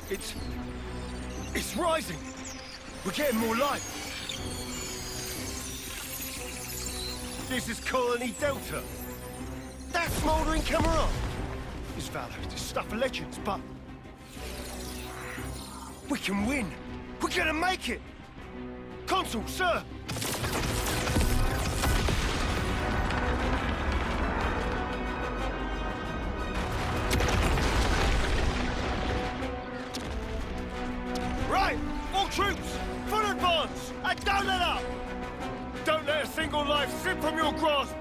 It's rising. We're getting more light. This is Colony Delta. That smouldering camera. It's valor, it's stuff of legends, but we can win. We're gonna make it. Consul, sir. Right, all troops, full advance, and don't let up. Don't let a single life slip from your grasp.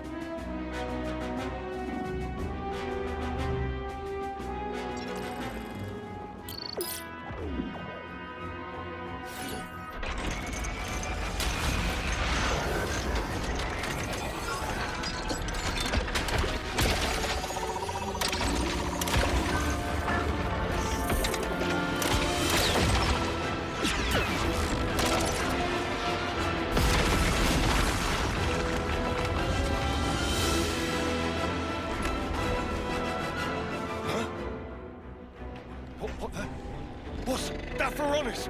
What's that for honest?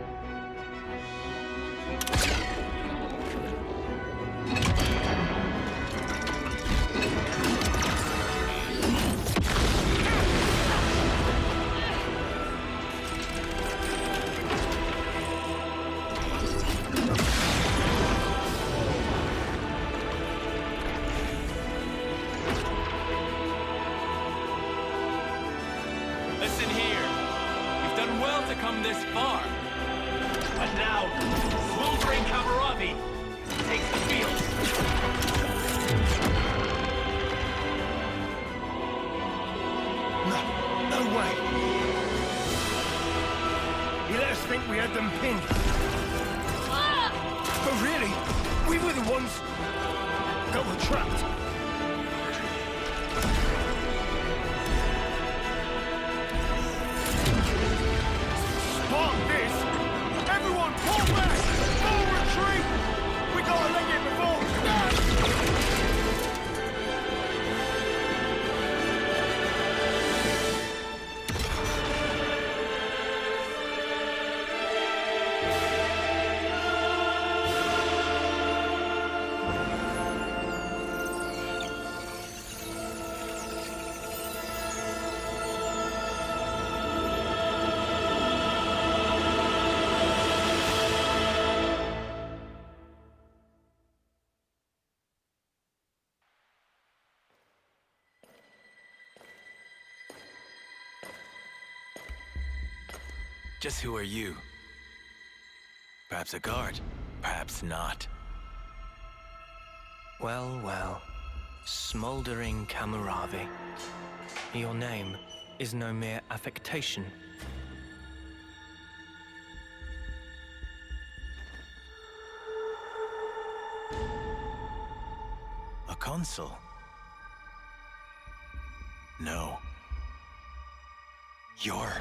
Listen here. You've done well to come this far. But now, smoldering Kamaravi takes the field. No way. You let us think we had them pinned. But really, we were the ones that were trapped. Spark this! Everyone pull back! Full retreat! We gotta leg it before... Just who are you? Perhaps a guard, perhaps not. Well, well. Smoldering Kamaravi. Your name is no mere affectation. A consul? No. You're...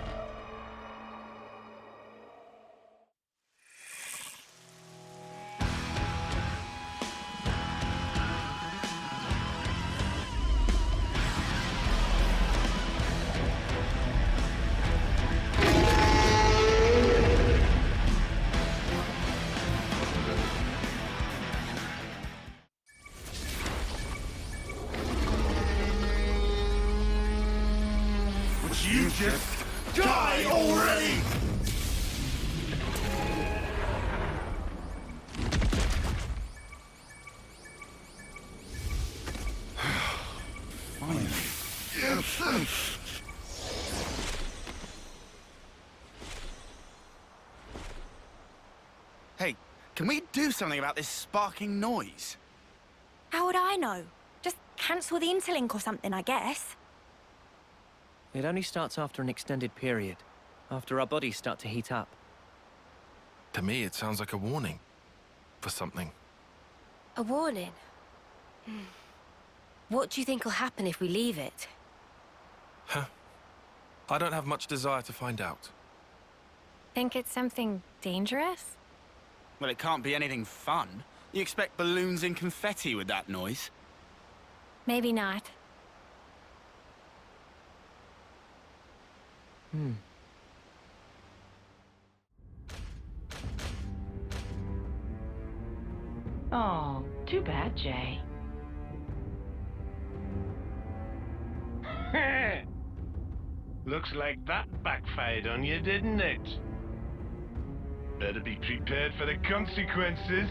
You just die already! Finally. Yes. Hey, can we do something about this sparking noise? How would I know? Just cancel the interlink or something, I guess. It only starts after an extended period, after our bodies start to heat up. To me, it sounds like a warning for something. A warning? What do you think will happen if we leave it? Huh? I don't have much desire to find out. Think it's something dangerous? Well, it can't be anything fun. You expect balloons and confetti with that noise? Maybe not. Oh, too bad, Jay. Looks like that backfired on you, didn't it? Better be prepared for the consequences.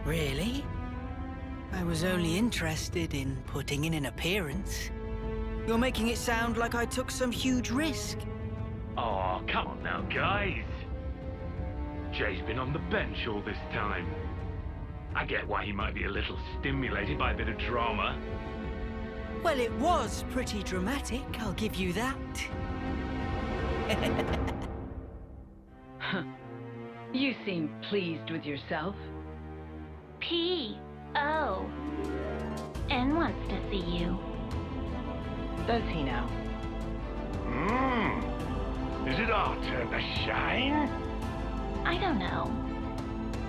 Really? I was only interested in putting in an appearance. You're making it sound like I took some huge risk. Oh, come on now, guys. Jay's been on the bench all this time. I get why he might be a little stimulated by a bit of drama. Well, it was pretty dramatic, I'll give you that. You seem pleased with yourself. P.O. N wants to see you. Does he now? Is it our turn to shine? I don't know.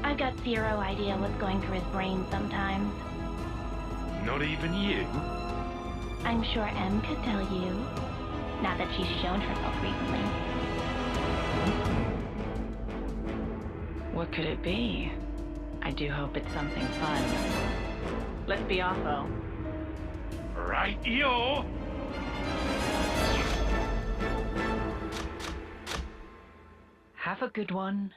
I've got zero idea what's going through his brain sometimes. Not even you? I'm sure M could tell you. Not that she's shown herself recently. What could it be? I do hope it's something fun. Let's be off, though. Right-yo! Have a good one.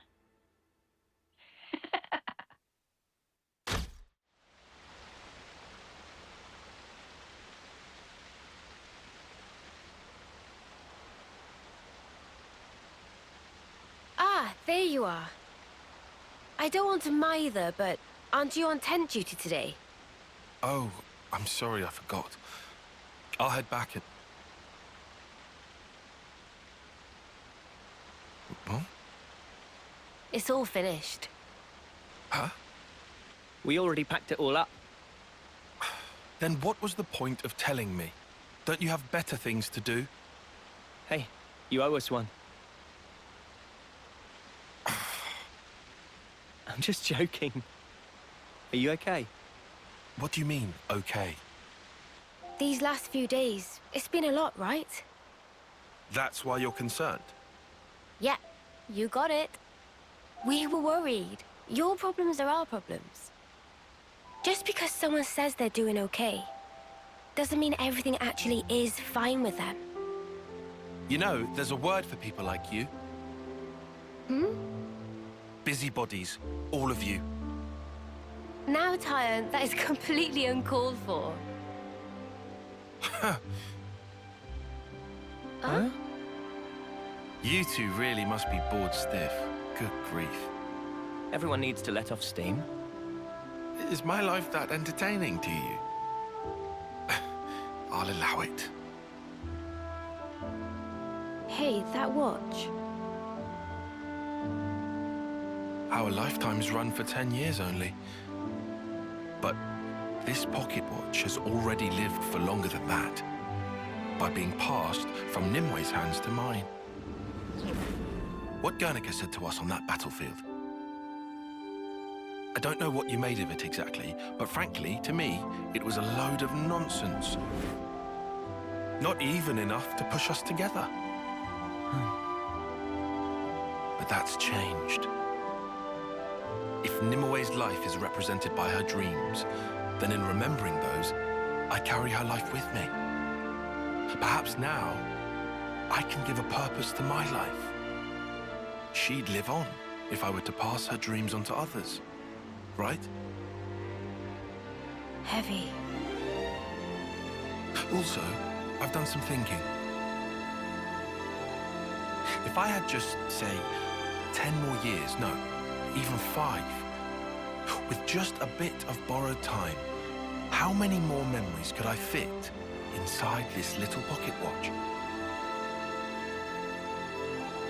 Ah, there you are. I don't want to mither, but aren't you on tent duty today? Oh, I'm sorry, I forgot. I'll head back and... What? It's all finished. Huh? We already packed it all up. Then what was the point of telling me? Don't you have better things to do? Hey, you owe us one. I'm just joking. Are you okay? What do you mean, okay? These last few days, it's been a lot, right? That's why you're concerned? Yeah, you got it. We were worried. Your problems are our problems. Just because someone says they're doing okay, doesn't mean everything actually is fine with them. You know, there's a word for people like you. Busybodies, all of you. Now, Tyrant, that is completely uncalled for. Huh? You two really must be bored stiff. Good grief. Everyone needs to let off steam. Is my life that entertaining to you? I'll allow it. Hey, that watch. Our lifetimes run for 10 years only. But this pocket watch has already lived for longer than that, by being passed from Nimwe's hands to mine. What Guernica said to us on that battlefield. I don't know what you made of it exactly, but frankly, to me, it was a load of nonsense. Not even enough to push us together. But that's changed. If Nimwe's life is represented by her dreams, then in remembering those, I carry her life with me. Perhaps now, I can give a purpose to my life. She'd live on if I were to pass her dreams on to others, right? Heavy. Also, I've done some thinking. If I had just, say, 10 more years, no, even 5, with just a bit of borrowed time, how many more memories could I fit inside this little pocket watch?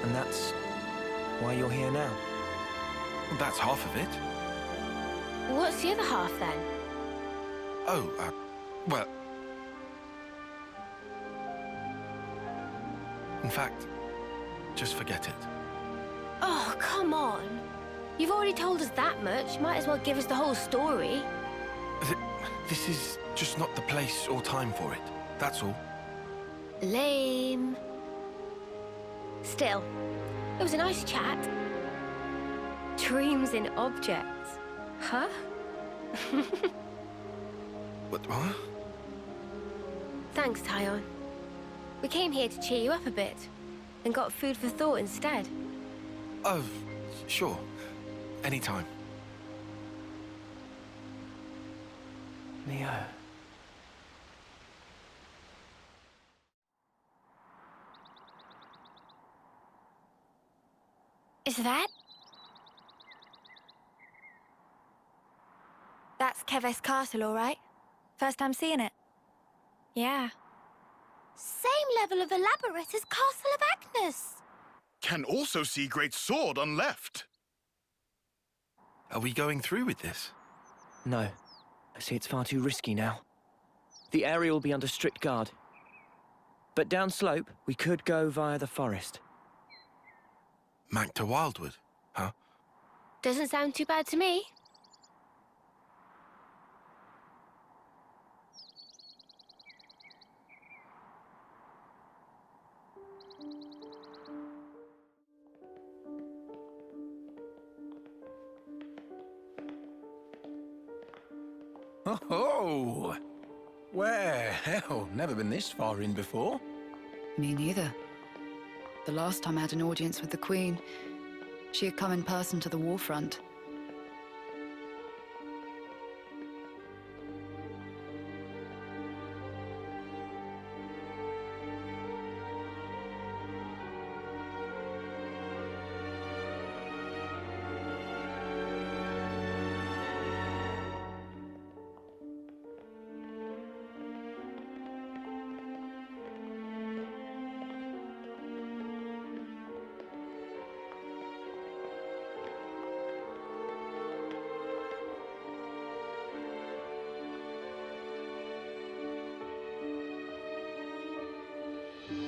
And that's why you're here now? Well, that's half of it. What's the other half, then? Oh, well... In fact, just forget it. Oh, come on. You've already told us that much. Might as well give us the whole story. This is just not the place or time for it. That's all. Lame. Still, it was a nice chat. Dreams in objects. Huh? What? Thanks, Tyon. We came here to cheer you up a bit, and got food for thought instead. Oh, sure. Anytime. Neo. Is that? That's Keves Castle, all right? First time seeing it. Yeah. Same level of elaborate as Castle of Agnes. Can also see Great Sword on left. Are we going through with this? No. I see it's far too risky now. The area will be under strict guard. But downslope, we could go via the forest. Mac to Wildwood, huh? Doesn't sound too bad to me. Oh, where? Hell, never been this far in before. Me neither. The last time I had an audience with the Queen, she had come in person to the war front.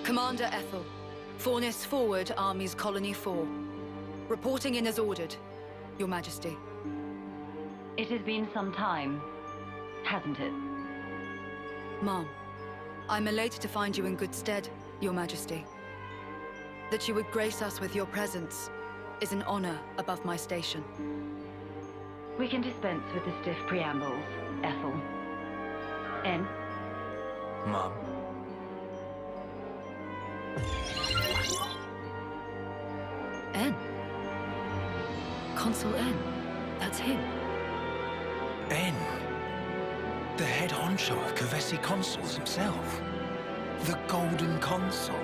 Commander Ethel, Fornis forward, Armies Colony 4. Reporting in as ordered, Your Majesty. It has been some time, hasn't it? Ma'am, I'm elated to find you in good stead, Your Majesty. That you would grace us with your presence is an honor above my station. We can dispense with the stiff preambles, Ethel. N? Mom. N? Consul N. That's him. N. The head honcho of Kavesi Consuls himself. The Golden Consul.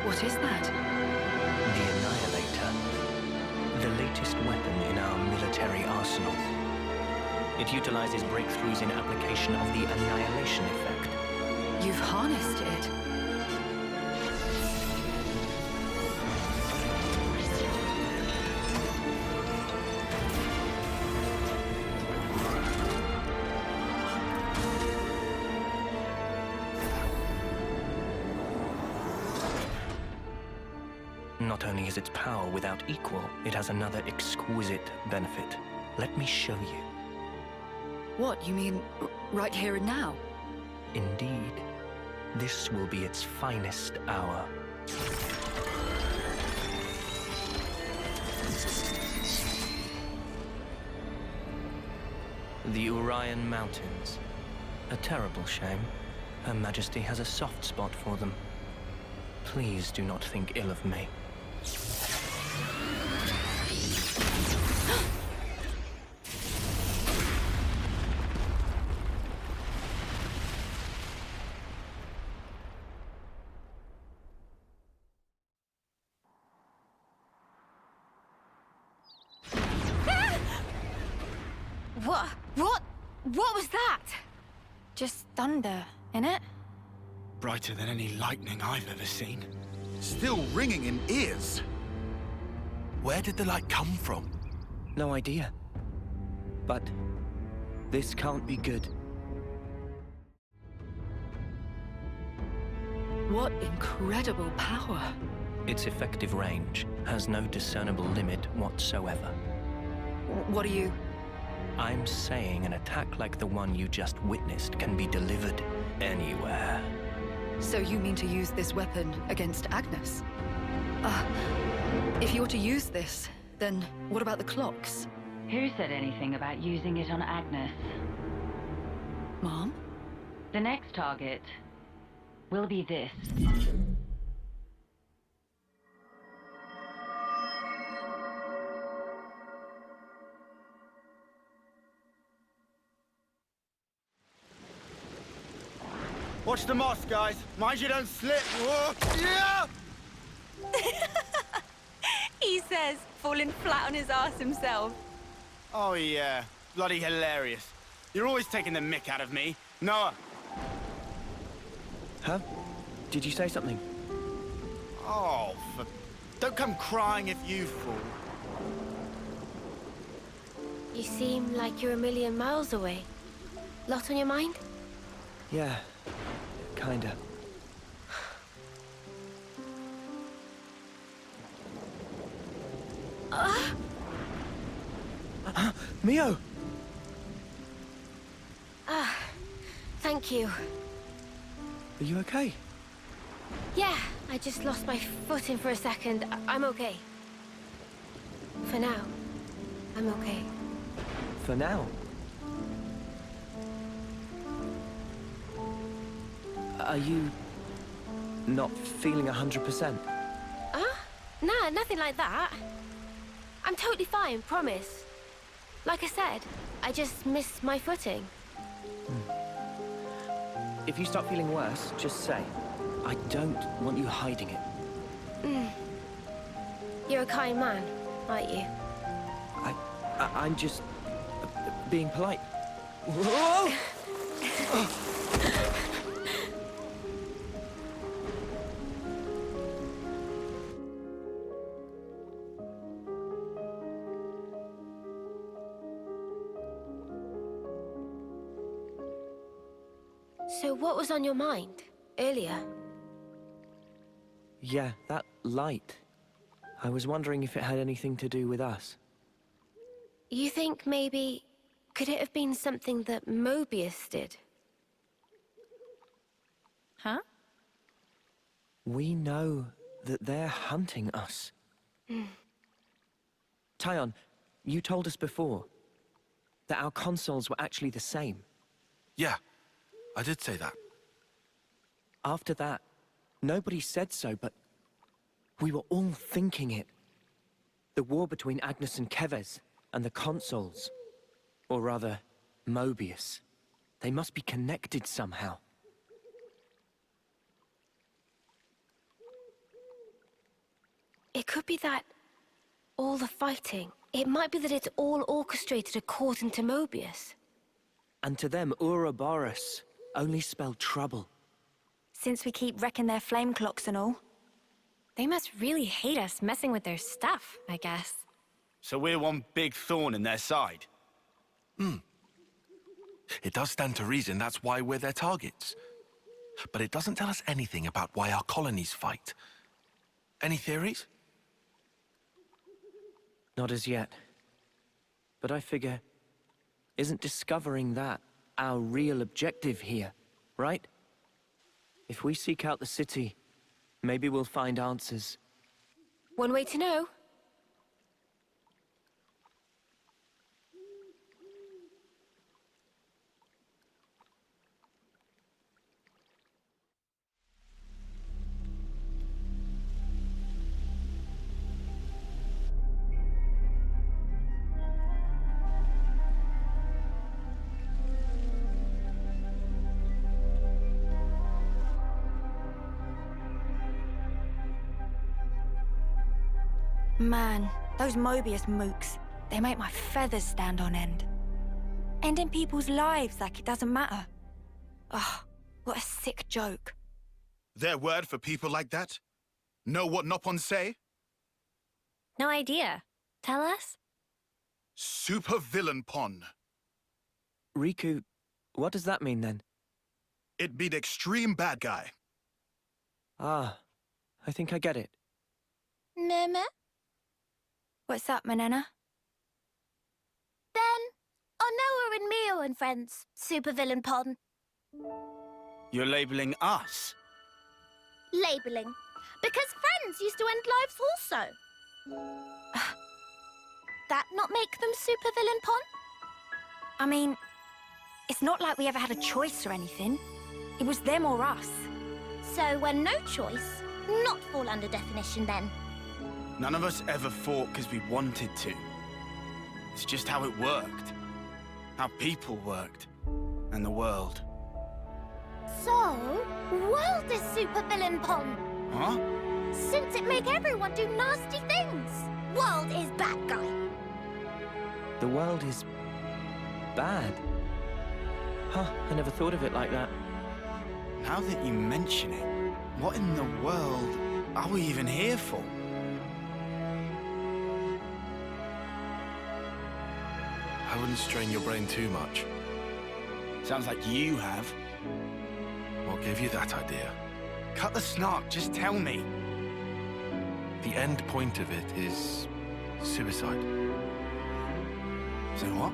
What is that? The Annihilator. The latest weapon in our military arsenal. It utilizes breakthroughs in application of the annihilation effect. You've harnessed it. Not only is its power without equal, it has another exquisite benefit. Let me show you. What, you mean right here and now? Indeed. This will be its finest hour. The Urian Mountains. A terrible shame. Her Majesty has a soft spot for them. Please do not think ill of me. What was that? Just thunder, innit? Brighter than any lightning I've ever seen. Still ringing in ears. Where did the light come from? No idea. But this can't be good. What incredible power. Its effective range has no discernible limit whatsoever. What are you? I'm saying an attack like the one you just witnessed can be delivered anywhere. So you mean to use this weapon against Agnes? If you're to use this, then what about the clocks? Who said anything about using it on Agnes? Mom? The next target will be this. Watch the moss, guys. Mind you don't slip. Whoa. Yeah! He says, falling flat on his ass himself. Oh, yeah. Bloody hilarious. You're always taking the mick out of me. Noah. Huh? Did you say something? Oh, don't come crying if you fall. You seem like you're a million miles away. Lot on your mind? Yeah, kinda. Mio! Thank you. Are you okay? Yeah, I just lost my footing for a second. I'm okay. For now, I'm okay. For now? Are you not feeling 100%? Nah, nothing like that. I'm totally fine, promise. Like I said, I just missed my footing. If you start feeling worse, just say. I don't want you hiding it. You're a kind man, aren't you? I'm just being polite. Whoa! So what was on your mind earlier? Yeah, that light. I was wondering if it had anything to do with us. You think maybe... could it have been something that Mobius did? Huh? We know that they're hunting us. Tyon, you told us before that our consoles were actually the same. Yeah, I did say that. After that, nobody said so, but we were all thinking it. The war between Agnes and Kevez, and the consoles. Or rather, Mobius. They must be connected somehow. It could be that... all the fighting. It might be that it's all orchestrated according to Mobius. And to them, Ouroboros only spelled trouble. Since we keep wrecking their flame clocks and all. They must really hate us messing with their stuff, I guess. So we're one big thorn in their side. It does stand to reason that's why we're their targets. But it doesn't tell us anything about why our colonies fight. Any theories? Not as yet. But I figure, isn't discovering that our real objective here, right? If we seek out the city, maybe we'll find answers. One way to know. Man, those Mobius mooks, they make my feathers stand on end. Ending people's lives like it doesn't matter. Ugh, what a sick joke. Their word for people like that? Know what Nopon say? No idea. Tell us? Super villain pon. Riku, what does that mean then? It mean extreme bad guy. Ah, I think I get it. Meme? What's up, Manana? Then, on throwing Mio and friends, supervillain pon. You're labeling us? Labeling. Because friends used to end lives also. That not make them supervillain pon? I mean, it's not like we ever had a choice or anything. It was them or us. So when no choice, not fall under definition then. None of us ever fought because we wanted to. It's just how it worked. How people worked. And the world. So, world is supervillain pon. Huh? Since it make everyone do nasty things. World is bad guy. The world is bad. Huh, I never thought of it like that. Now that you mention it, what in the world are we even here for? I wouldn't strain your brain too much. Sounds like you have. What gave you that idea? Cut the snark, just tell me. The end point of it is suicide. So what?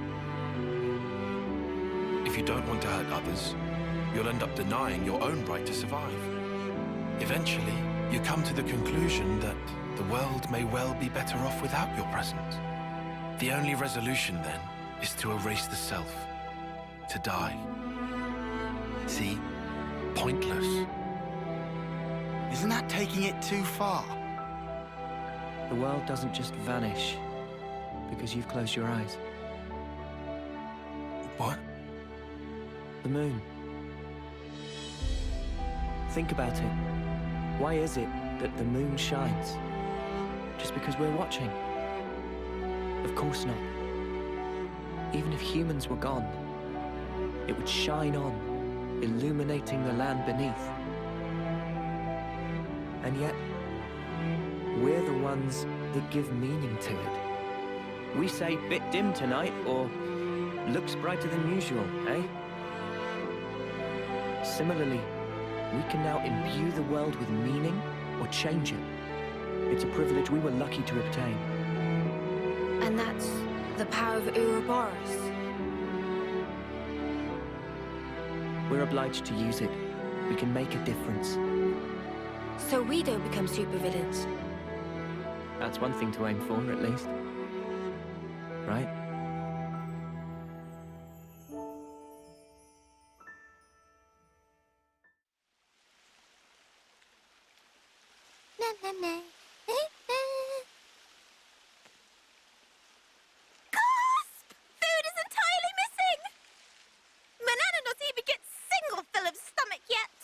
If you don't want to hurt others, you'll end up denying your own right to survive. Eventually, you come to the conclusion that the world may well be better off without your presence. The only resolution, then, is to erase the self. To die. See? Pointless. Isn't that taking it too far? The world doesn't just vanish because you've closed your eyes. What? The moon. Think about it. Why is it that the moon shines? Just because we're watching? Of course not. Even if humans were gone, it would shine on, illuminating the land beneath. And yet, we're the ones that give meaning to it. We say, bit dim tonight, or looks brighter than usual, eh? Similarly, we can now imbue the world with meaning or change it. It's a privilege we were lucky to obtain. And that's the power of Ouroboros. We're obliged to use it. We can make a difference. So we don't become supervillains. That's one thing to aim for, at least. Right? Na, na, na. Gasp! Food is entirely missing! Banana not even get single fill of stomach yet.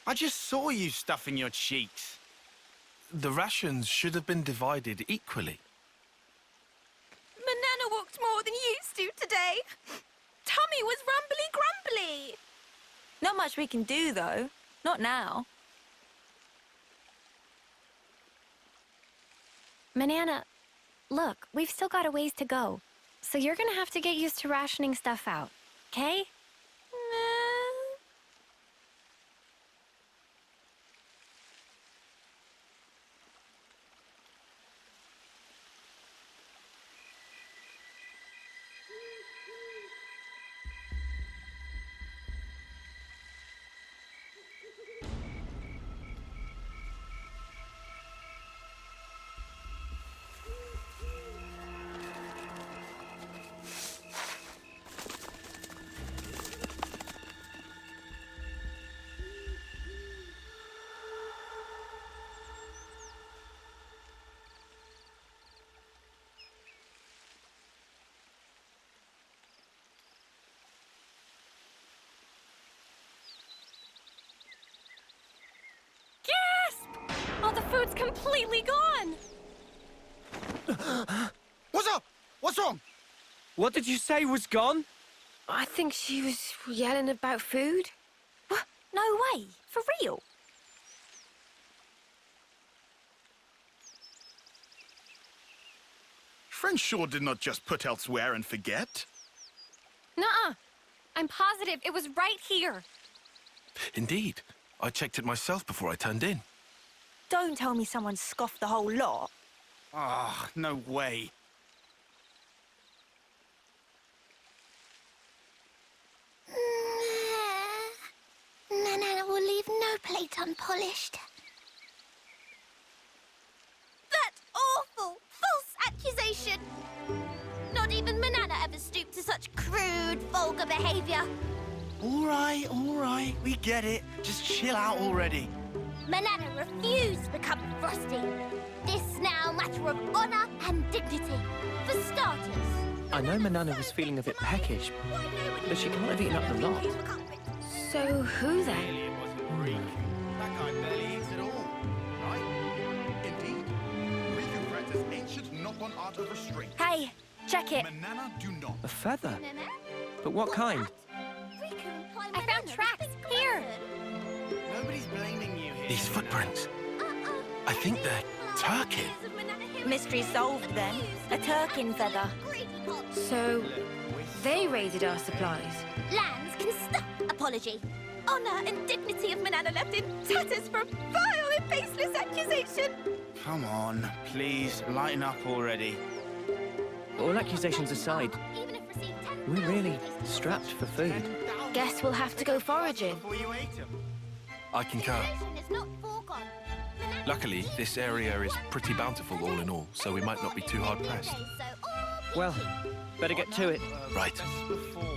I just saw you stuffing your cheeks. The rations should have been divided equally. Banana walked more than used to today. Tummy was rumbly grumbly. Not much we can do, though. Not now. Banana, look, we've still got a ways to go. So you're gonna have to get used to rationing stuff out, okay? Oh, the food's completely gone! What's up? What's wrong? What did you say was gone? I think she was yelling about food. What? No way. For real? Friend sure did not just put elsewhere and forget. Nuh-uh. I'm positive it was right here. Indeed. I checked it myself before I turned in. Don't tell me someone scoffed the whole lot. Ah, no way. plate unpolished. That awful, false accusation! Not even Manana ever stooped to such crude, vulgar behavior. All right, we get it. Just chill out already. Manana refused to become Frosty. This now a matter of honor and dignity. For starters. I know Manana was feeling a bit peckish, but she can't have eaten up the lot. So who then? It wasn't Riku. That guy barely eats at all, right? Indeed. Riku practiced ancient Nippon art of restraint. Hey, check it. Manana do not. A feather? But what kind? I found tracks here. Nobody's blaming you here. These footprints. I think they're Turkin. Mystery solved then. A Turkin feather. So, they raided our supplies. Lands can stop apology. Honor and dignity of Manana left in tatters for a vile and baseless accusation. Come on, please, lighten up already. All accusations aside, we're really strapped for food. Guess we'll have to go foraging. I concur. Luckily, this area is pretty bountiful all in all, so we might not be too hard-pressed. Well, better get to it. Right.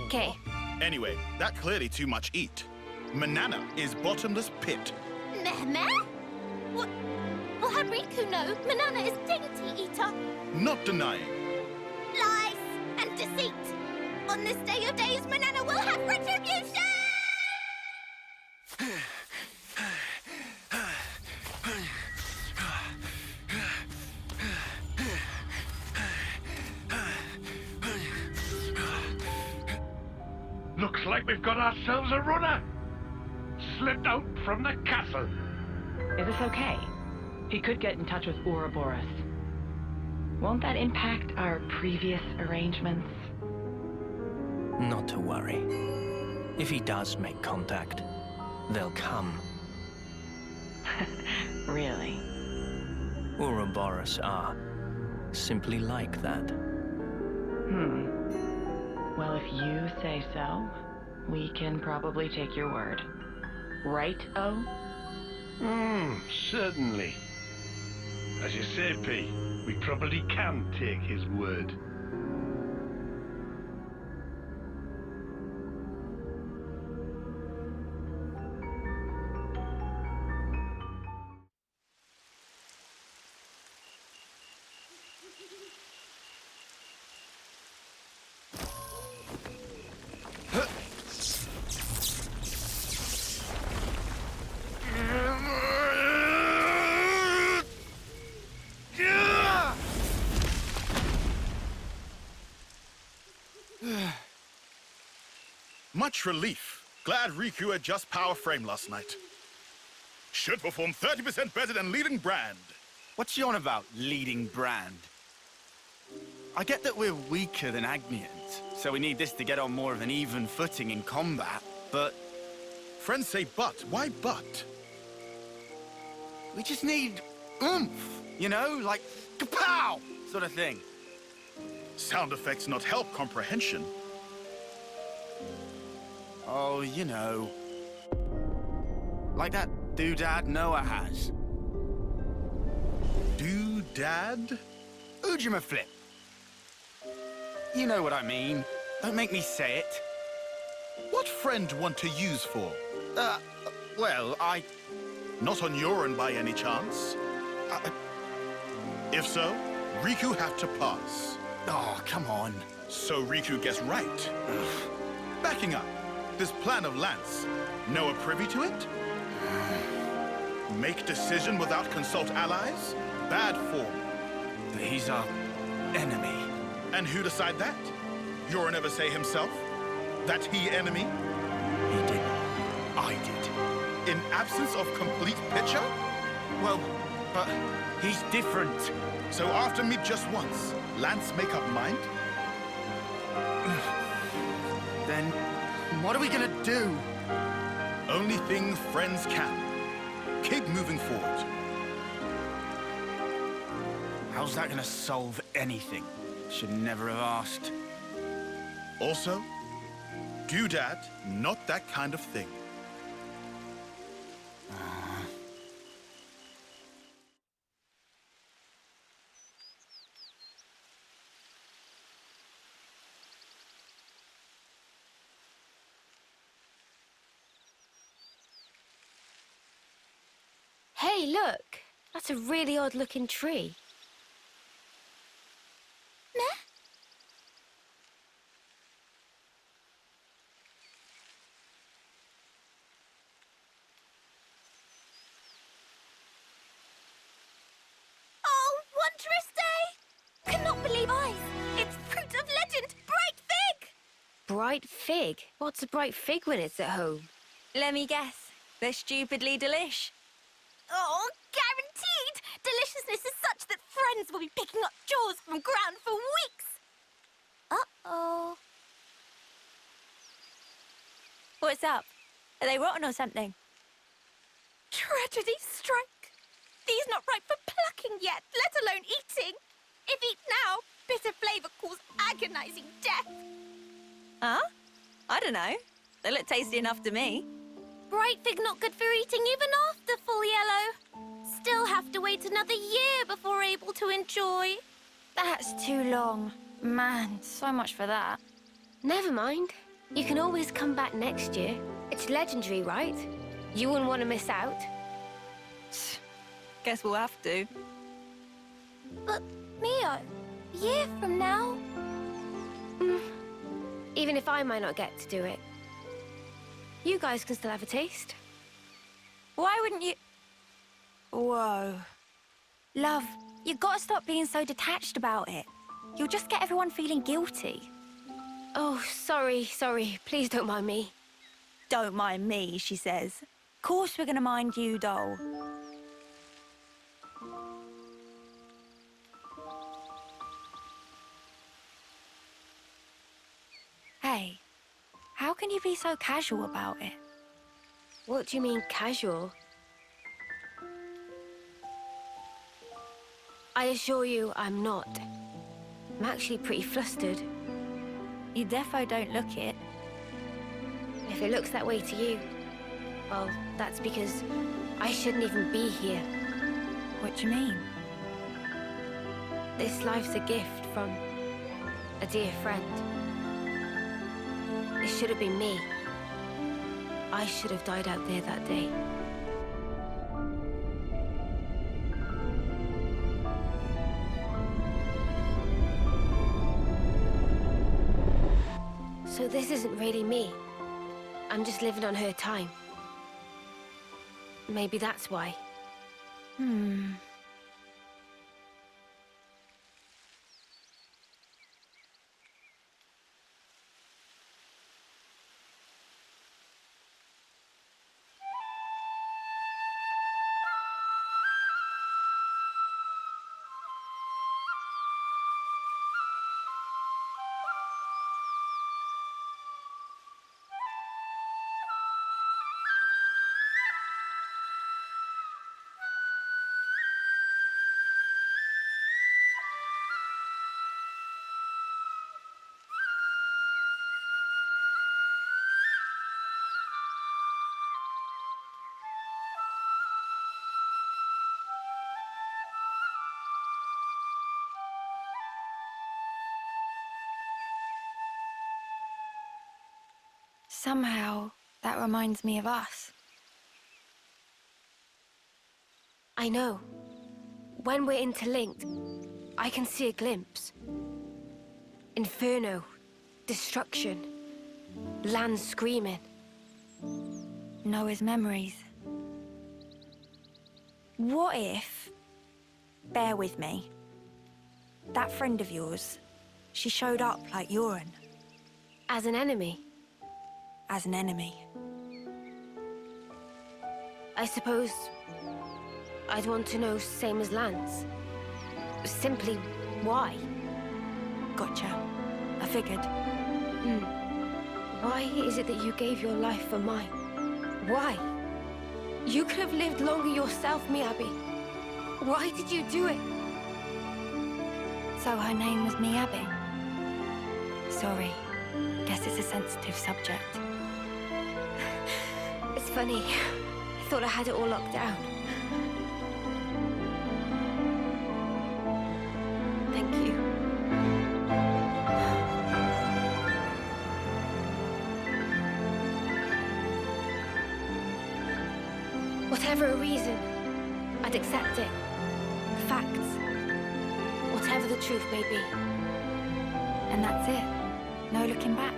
Okay. Anyway, that clearly too much eat. Manana is bottomless pit. Meh? What? Well, how Riku know Manana is dignity eater? Not denying. Lies and deceit. On this day of days, Manana will have retribution! Looks like we've got ourselves a runner. Slipped out from the castle. Is this okay? He could get in touch with Ouroboros. Won't that impact our previous arrangements? Not to worry. If he does make contact, they'll come. Really? Ouroboros are simply like that. Well, if you say so, we can probably take your word. Right, O? Certainly. As you say, P, we probably can take his word. Much relief. Glad Riku adjust power frame last night. Should perform 30% better than leading brand. What's she on about, leading brand? I get that we're weaker than Agnians, so we need this to get on more of an even footing in combat, but... Friends say but. Why but? We just need oomph, you know? Like, kapow! Sort of thing. Sound effects not help comprehension. Oh, you know. Like that doodad Noah has. Doodad? Ujima flip. You know what I mean. Don't make me say it. What friend want to use for? Well, Not on your own by any chance? If so, Riku have to pass. Oh, come on. So Riku guessed right. Backing up. This plan of Lance, Noah privy to it? Make decision without consult allies? Bad form. But he's our enemy. And who decide that? Yoren ever say himself? That he enemy? He did. I did. In absence of complete picture? Well, but he's different. So after meet just once, Lance make up mind? Then what are we gonna do? Only thing friends can. Keep moving forward. How's that gonna solve anything? Should never have asked. Also, Doodad, not that kind of thing. Hey, look. That's a really odd-looking tree. Meh? Oh, wondrous day! Cannot believe eyes. It's fruit of legend, bright fig! Bright fig? What's a bright fig when it's at home? Let me guess. They're stupidly delish. Oh, guaranteed! Deliciousness is such that friends will be picking up jaws from ground for weeks! Uh-oh. What's up? Are they rotten or something? Tragedy strike. These not ripe for plucking yet, let alone eating. If eat now, bitter flavour cause agonizing death. Huh? I don't know. They look tasty enough to me. Bright fig not good for eating even after full yellow. Still have to wait another year before able to enjoy. That's too long. Man, so much for that. Never mind. You can always come back next year. It's legendary, right? You wouldn't want to miss out. Guess we'll have to. But, Mio, a year from now... Even if I might not get to do it. You guys can still have a taste. Why wouldn't you... Whoa. Love, you gotta stop being so detached about it. You'll just get everyone feeling guilty. Oh, sorry. Please don't mind me. Don't mind me, she says. Of course we're gonna mind you, doll. Hey, how can you be so casual about it? What do you mean, casual? I assure you, I'm not. I'm actually pretty flustered. You defo don't look it. If it looks that way to you, well, that's because I shouldn't even be here. What do you mean? This life's a gift from a dear friend. It should have been me. I should have died out there that day. So this isn't really me. I'm just living on her time. Maybe that's why. Somehow, that reminds me of us. I know. When we're interlinked, I can see a glimpse. Inferno, destruction, land screaming. Noah's memories. What if... Bear with me. That friend of yours, she showed up like Yoren. As an enemy? As an enemy. I suppose I'd want to know same as Lance. Simply why? Gotcha. I figured. Why is it that you gave your life for mine? Why? You could have lived longer yourself, Miyabi. Why did you do it? So her name was Miyabi? Sorry. Guess it's a sensitive subject. It's funny. I thought I had it all locked down. Thank you. Whatever a reason, accept it. The facts. Whatever the truth may be. And that's it. No looking back.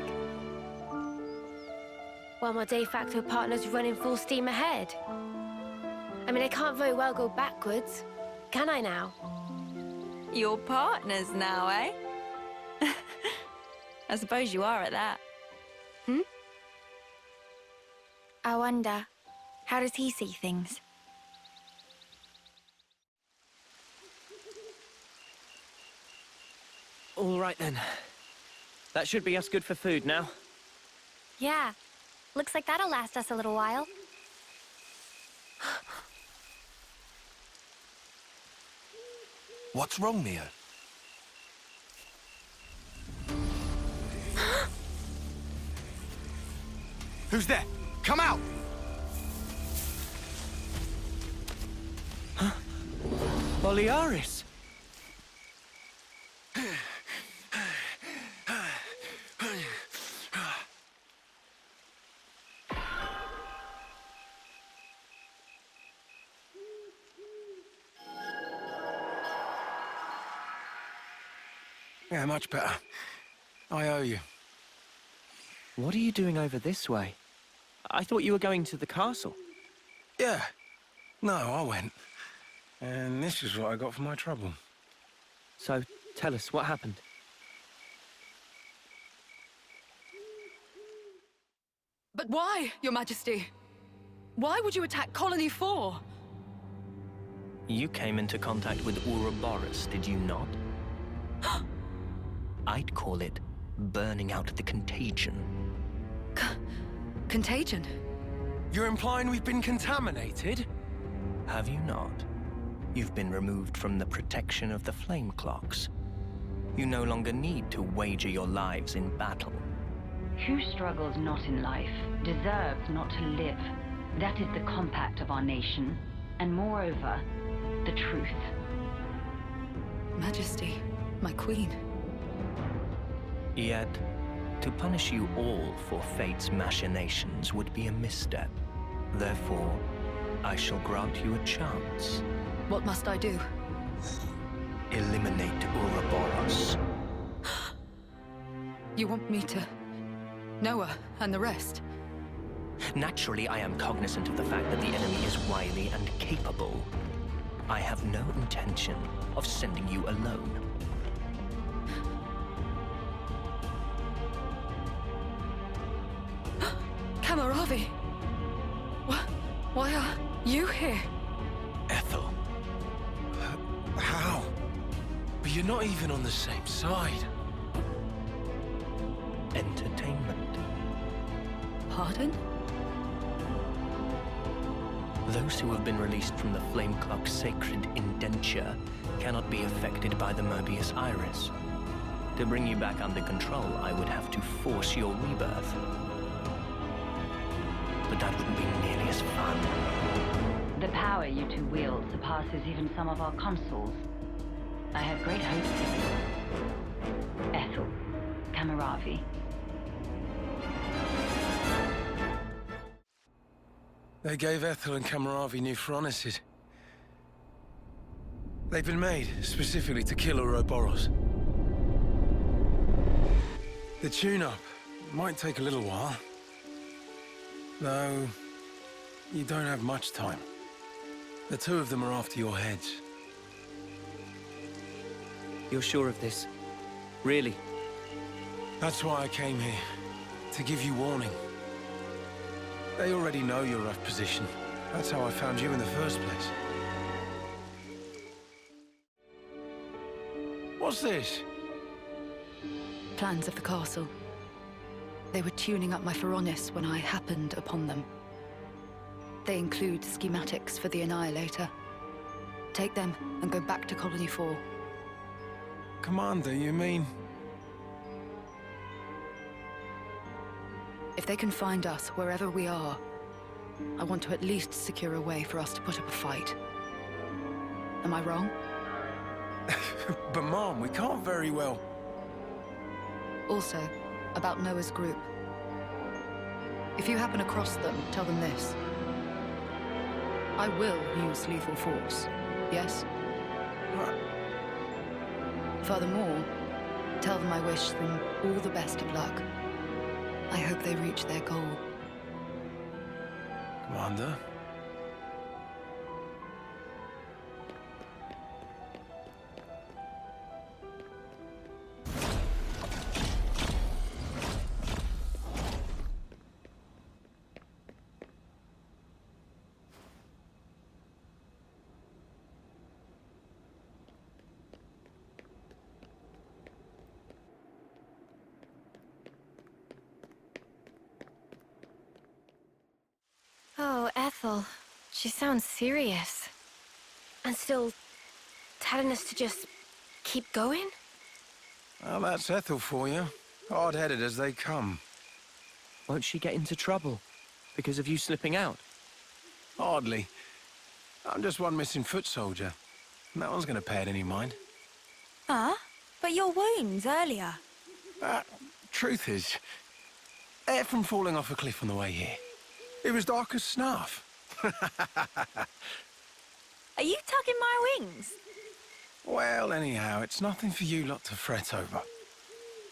Well, my de facto partner's running full steam ahead. I mean, I can't very well go backwards, can I now? Your partners now, eh? I suppose you are at that. Hmm? I wonder, how does he see things? All right, then. That should be us good for food now. Yeah. Looks like that'll last us a little while. What's wrong, Mio? Who's there? Come out! Huh? Oliaris! Yeah, much better. I owe you. What are you doing over this way? I thought you were going to the castle. Yeah. No, I went. And this is what I got for my trouble. So, tell us, what happened? But why, Your Majesty? Why would you attack Colony 4? You came into contact with Ouroboros, did you not? I'd call it burning out the contagion. Contagion? You're implying we've been contaminated? Have you not? You've been removed from the protection of the flame clocks. You no longer need to wager your lives in battle. Who struggles not in life deserves not to live. That is the compact of our nation, and moreover, the truth. Majesty, my queen. Yet, to punish you all for fate's machinations would be a misstep. Therefore, I shall grant you a chance. What must I do? Eliminate Ouroboros. You want me to... Noah and the rest? Naturally, I am cognizant of the fact that the enemy is wily and capable. I have no intention of sending you alone. Kamaravi! Why are you here? Ethel. How? But you're not even on the same side. Entertainment. Pardon? Those who have been released from the Flame Clock's sacred indenture cannot be affected by the Mobius Iris. To bring you back under control, I would have to force your rebirth. But that wouldn't be nearly as fun. The power you two wield surpasses even some of our consuls. I have great hopes for you. Ethel, Kamaravi. They gave Ethel and Kamaravi new furnaces. They've been made specifically to kill Ouroboros. The tune-up might take a little while. Though, you don't have much time. The two of them are after your heads. You're sure of this? Really? That's why I came here. To give you warning. They already know your rough position. That's how I found you in the first place. What's this? Plans of the castle. They were tuning up my Pharonis when I happened upon them. They include schematics for the Annihilator. Take them and go back to Colony 4. Commander, you mean? If they can find us wherever we are, I want to at least secure a way for us to put up a fight. Am I wrong? But Mom, we can't very well. Also, about Noah's group. If you happen across them, tell them this. I will use lethal force, yes? Furthermore, tell them I wish them all the best of luck. I hope they reach their goal. Commander? Oh, Ethel. She sounds serious. And still telling us to just keep going? Well, that's Ethel for you. Hard-headed as they come. Won't she get into trouble because of you slipping out? Hardly. I'm just one missing foot soldier. No one's gonna pay it any mind. Huh? But your wounds earlier. Truth is, air from falling off a cliff on the way here. It was dark as snuff. Are you tugging my wings? Well, anyhow, it's nothing for you lot to fret over.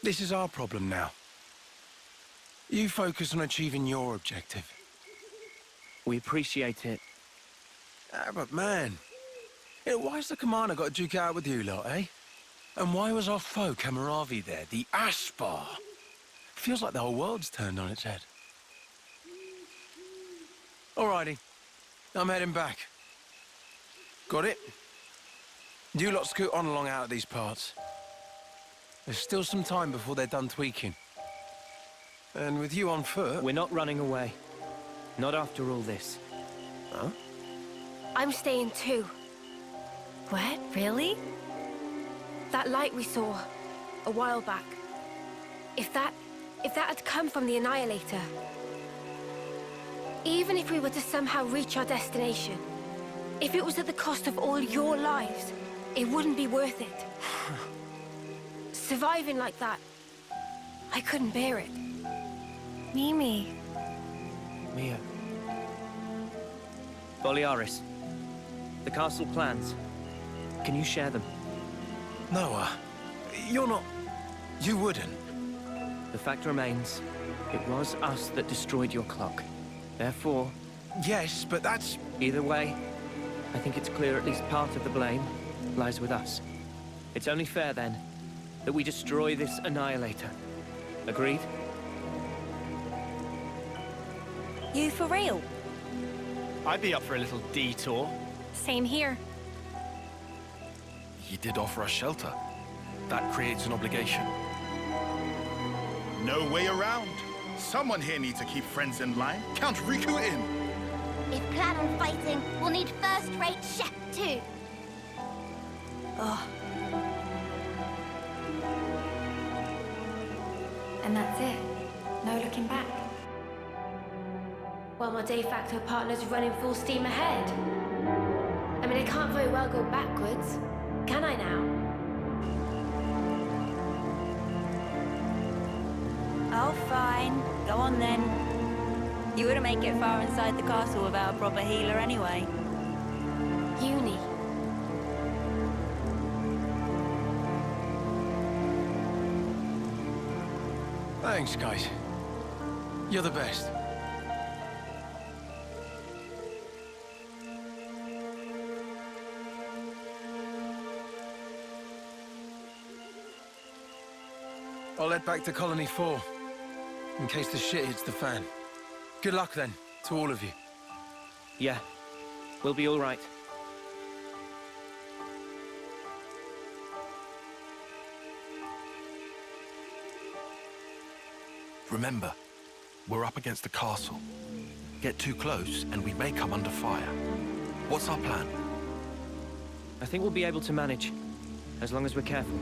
This is our problem now. You focus on achieving your objective. We appreciate it. But man, why's the commander got to duke it out with you lot, eh? And why was our foe Kamaravi there, the Aspar? Feels like the whole world's turned on its head. Alrighty, I'm heading back. Got it? You lot scoot on along out of these parts. There's still some time before they're done tweaking. And with you on foot... We're not running away. Not after all this. Huh? I'm staying too. What? Really? That light we saw a while back. If that had come from the Annihilator, even if we were to somehow reach our destination, if it was at the cost of all your lives, it wouldn't be worth it. Surviving like that, I couldn't bear it. Mimi. Mia. Boliaris. The castle plans. Can you share them? No, you're not... You wouldn't. The fact remains, it was us that destroyed your clock. Therefore... Yes, but that's... Either way, I think it's clear at least part of the blame lies with us. It's only fair, then, that we destroy this Annihilator. Agreed? You for real? I'd be up for a little detour. Same here. He did offer us shelter. That creates an obligation. No way around. Someone here needs to keep friends in line. Count Riku in. If plan on fighting, we'll need first-rate chef too. Oh. And that's it. No looking back. Well, my de facto partner's running full steam ahead. I mean, I can't very well go backwards, can I now? Oh, fine. Go on then. You wouldn't make it far inside the castle without a proper healer anyway. Uni. Thanks, guys. You're the best. I'll head back to Colony 4, in case the shit hits the fan. Good luck, then, to all of you. Yeah, we'll be all right. Remember, we're up against the castle. Get too close, and we may come under fire. What's our plan? I think we'll be able to manage, as long as we're careful.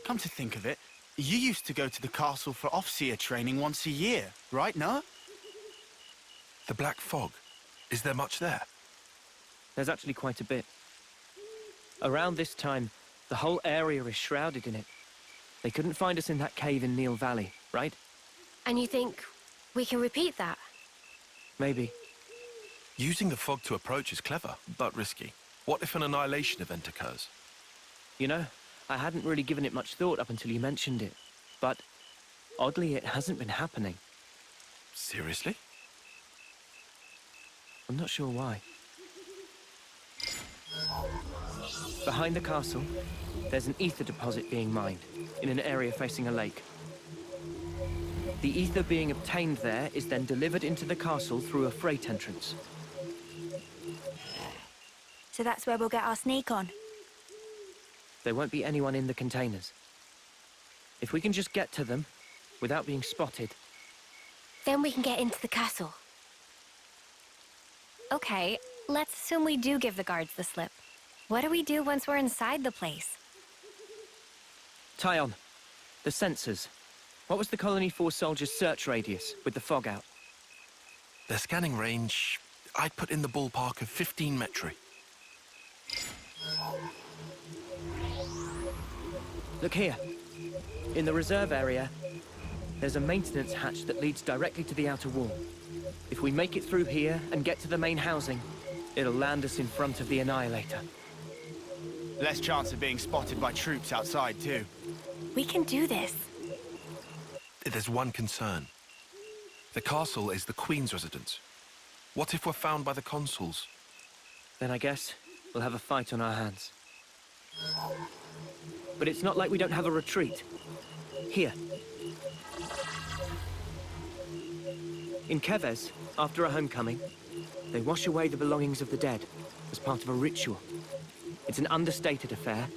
Come to think of it, you used to go to the castle for Officer training once a year, right, no? The Black Fog. Is there much there? There's actually quite a bit. Around this time, the whole area is shrouded in it. They couldn't find us in that cave in Neil Valley, right? And you think we can repeat that? Maybe. Using the fog to approach is clever, but risky. What if an annihilation event occurs? You know, I hadn't really given it much thought up until you mentioned it. But, oddly, it hasn't been happening. Seriously? I'm not sure why. Behind the castle, there's an ether deposit being mined, in an area facing a lake. The ether being obtained there is then delivered into the castle through a freight entrance. So that's where we'll get our sneak on. There won't be anyone in the containers. If we can just get to them, without being spotted... Then we can get into the castle. Okay, let's assume we do give the guards the slip. What do we do once we're inside the place? Tyon, the sensors. What was the Colony Force soldiers' search radius with the fog out? Their scanning range, I'd put in the ballpark of 15 metri. Look here. In the reserve area, there's a maintenance hatch that leads directly to the outer wall. If we make it through here and get to the main housing, it'll land us in front of the Annihilator. Less chance of being spotted by troops outside, too. We can do this. There's one concern. The castle is the Queen's residence. What if we're found by the consuls? Then I guess we'll have a fight on our hands. But it's not like we don't have a retreat. Here. In Keves, after a homecoming, they wash away the belongings of the dead as part of a ritual. It's an understated affair.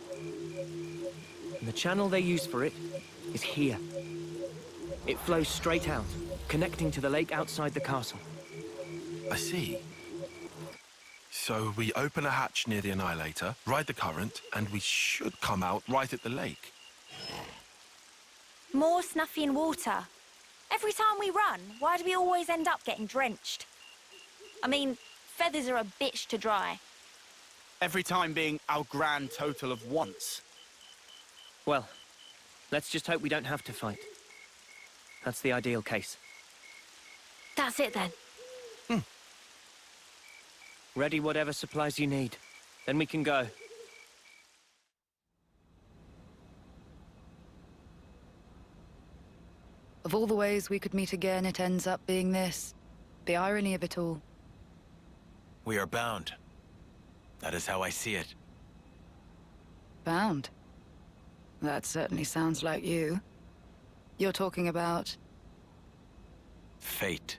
And the channel they use for it is here. It flows straight out, connecting to the lake outside the castle. I see. So we open a hatch near the Annihilator, ride the current, and we should come out right at the lake. More Snuffy and water. Every time we run, why do we always end up getting drenched? I mean, feathers are a bitch to dry. Every time being our grand total of once. Well, let's just hope we don't have to fight. That's the ideal case. That's it then. Ready whatever supplies you need. Then we can go. Of all the ways we could meet again, it ends up being this. The irony of it all. We are bound. That is how I see it. Bound? That certainly sounds like you. You're talking about... Fate.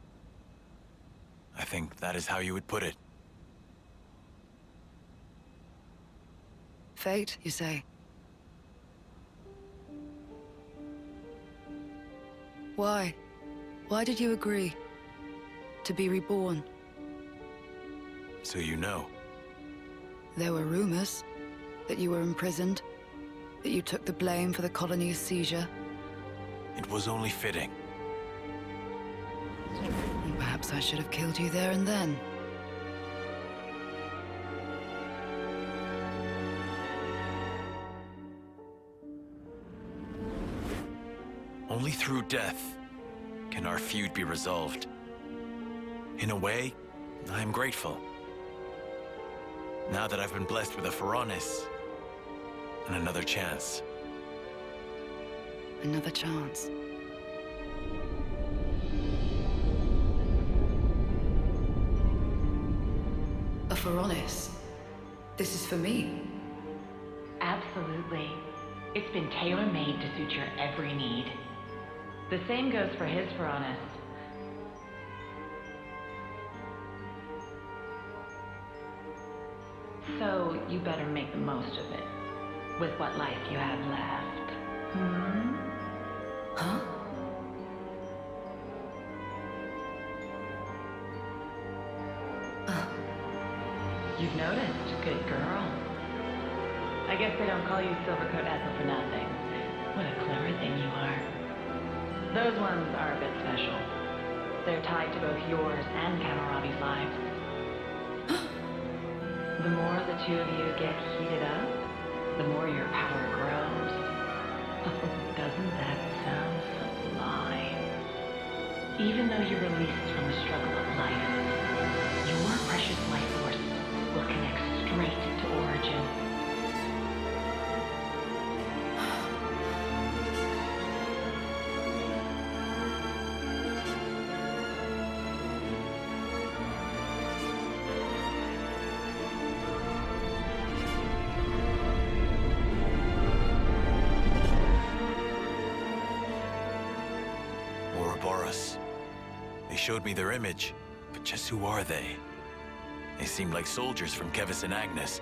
I think that is how you would put it. Fate, you say? Why? Why did you agree? To be reborn? So you know. There were rumors that you were imprisoned, that you took the blame for the colony's seizure. It was only fitting. And perhaps I should have killed you there and then. Only through death can our feud be resolved. In a way, I am grateful. Now that I've been blessed with a Feronis and another chance. Another chance. A Feronis? This is for me? Absolutely. It's been tailor-made to suit your every need. The same goes for his Feronis. So, you better make the most of it. With what life you have left. Huh? You've noticed, good girl. I guess they don't call you Silvercoat Ethel for nothing. What a clever thing you are. Those ones are a bit special. They're tied to both yours and Kamarabi's lives. The more the two of you get heated up, the more your power grows. Oh, doesn't that sound sublime? Even though you're released from the struggle of life, your precious life force will connect straight to origin. They showed me their image, but just who are they? They seem like soldiers from Kevis and Agnes.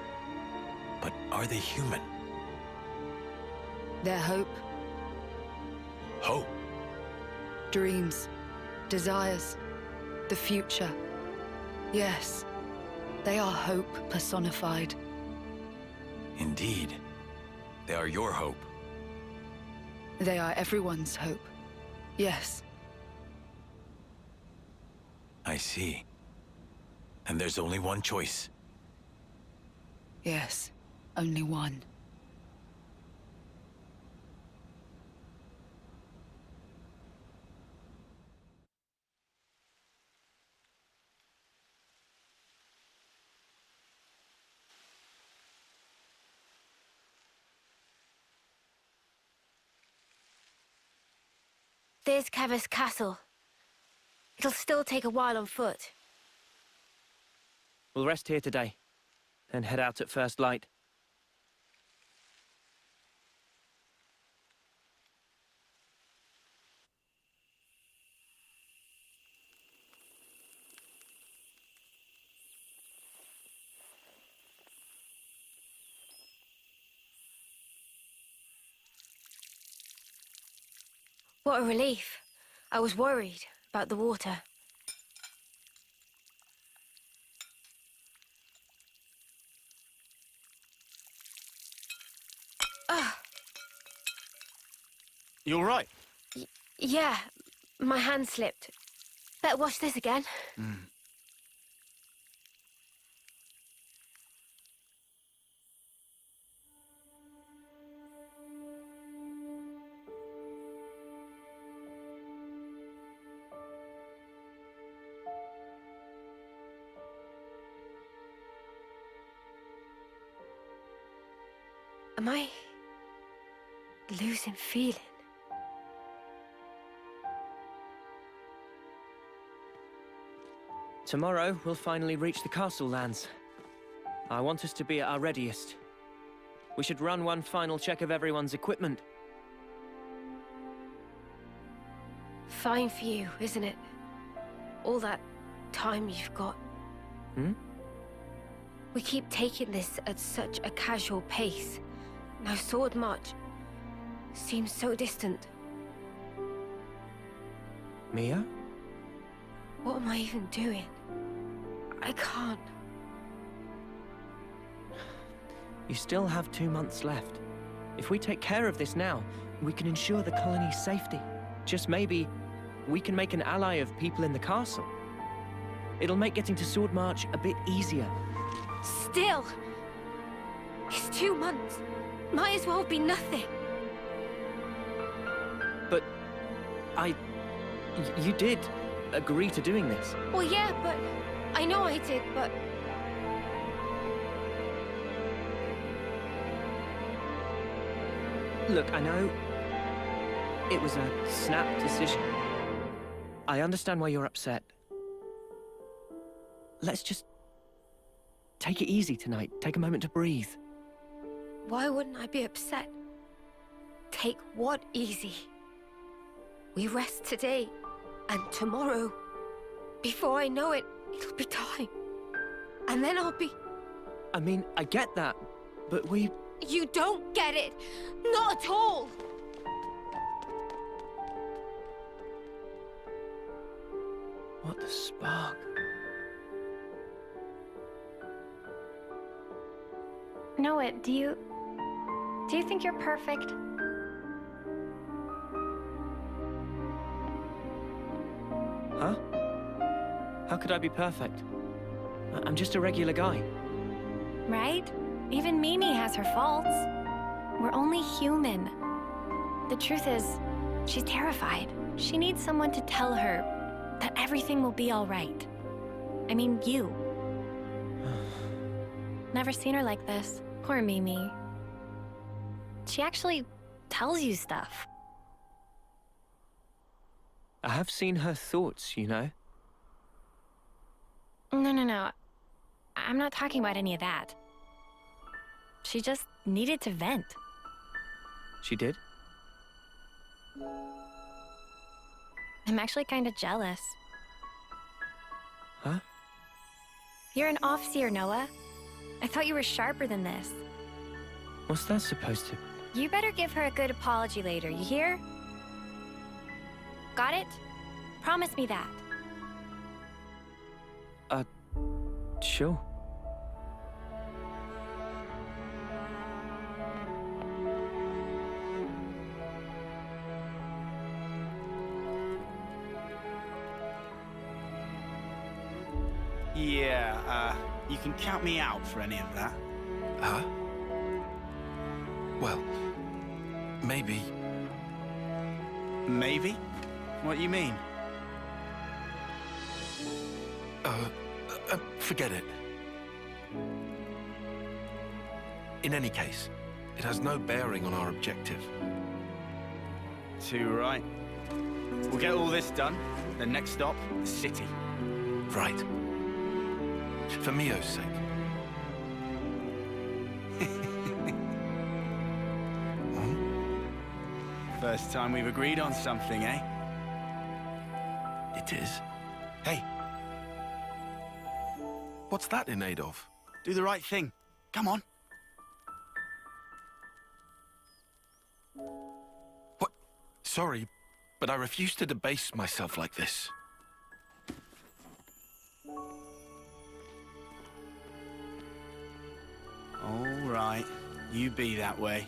But are they human? Their hope. Hope? Dreams. Desires. The future. Yes. They are hope personified. Indeed. They are your hope. They are everyone's hope. Yes. I see. And there's only one choice. Yes, only one. There's Kevis Castle. It'll still take a while on foot. We'll rest here today, then head out at first light. What a relief. I was worried about the water. You all right? Yeah, my hand slipped. Better wash this again. Am I losing feeling? Tomorrow, we'll finally reach the castle lands. I want us to be at our readiest. We should run one final check of everyone's equipment. Fine for you, isn't it? All that time you've got. We keep taking this at such a casual pace. Now Sword March seems so distant. Mia? What am I even doing? I can't. You still have 2 months left. If we take care of this now, we can ensure the colony's safety. Just maybe, we can make an ally of people in the castle. It'll make getting to Sword March a bit easier. Still! It's 2 months. Might as well be nothing. But... you did agree to doing this. Well, yeah, but... I know I did, but... Look, I know... it was a snap decision. I understand why you're upset. Let's just... take it easy tonight. Take a moment to breathe. Why wouldn't I be upset? Take what easy? We rest today, and tomorrow, before I know it, it'll be time. And then I'll be... I mean, I get that, but we... You don't get it! Not at all! What the spark? Know it, do you think you're perfect? Huh? How could I be perfect? I'm just a regular guy. right? Even Mimi has her faults. We're only human. The truth is, she's terrified. She needs someone to tell her that everything will be all right. I mean, you. Never seen her like this. Poor Mimi. She actually tells you stuff. I have seen her thoughts, you know? No. I'm not talking about any of that. She just needed to vent. She did? I'm actually kind of jealous. Huh? You're an Offseer, Noah. I thought you were sharper than this. What's that supposed to... You better give her a good apology later, you hear? Got it? Promise me that. Sure. Yeah, you can count me out for any of that. Huh? Well, maybe. Maybe? What do you mean? Forget it. In any case, it has no bearing on our objective. Too right. We'll get all this done. The next stop, the city. Right. For Mio's sake. First time we've agreed on something, eh? It is. Hey. What's that in aid of? Do the right thing. Come on. What? Sorry, but I refuse to debase myself like this. All right. You be that way.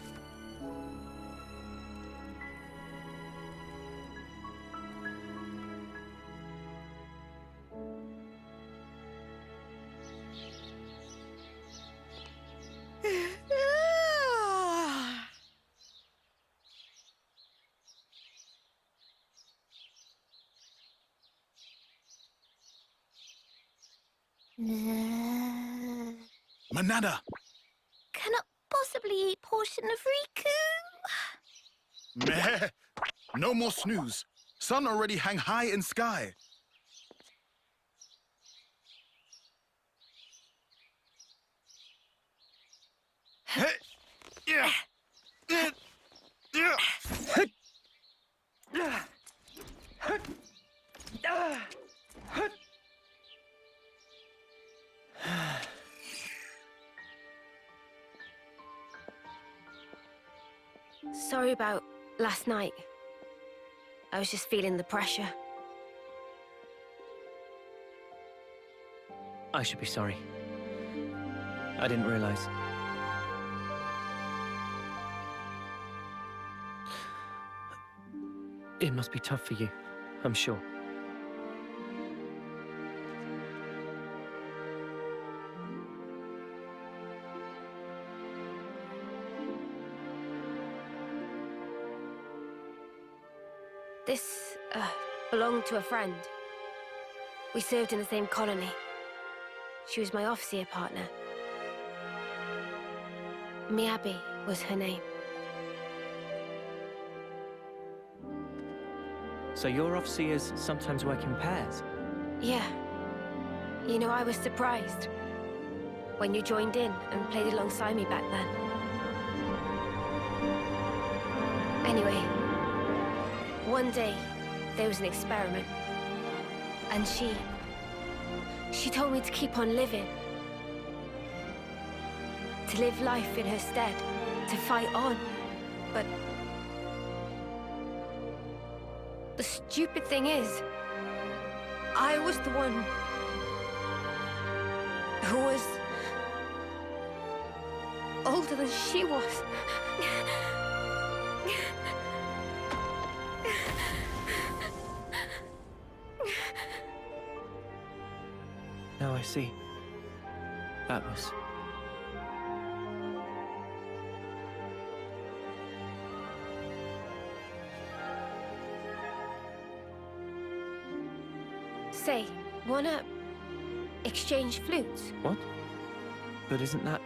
Manana! Cannot possibly eat portion of Riku. Meh! No more snooze. Sun already hang high in sky. Sorry about last night. I was just feeling the pressure. I should be sorry. I didn't realize. It must be tough for you, I'm sure. This, belonged to a friend. We served in the same colony. She was my officer partner. Miyabi was her name. So your officers sometimes work in pairs? Yeah. You know, I was surprised when you joined in and played alongside me back then. Anyway, one day, there was an experiment. And she told me to keep on living. To live life in her stead. To fight on. But the stupid thing is, I was the one who was older than she was. Now I see. That was Say, wanna exchange flutes? What? But isn't that...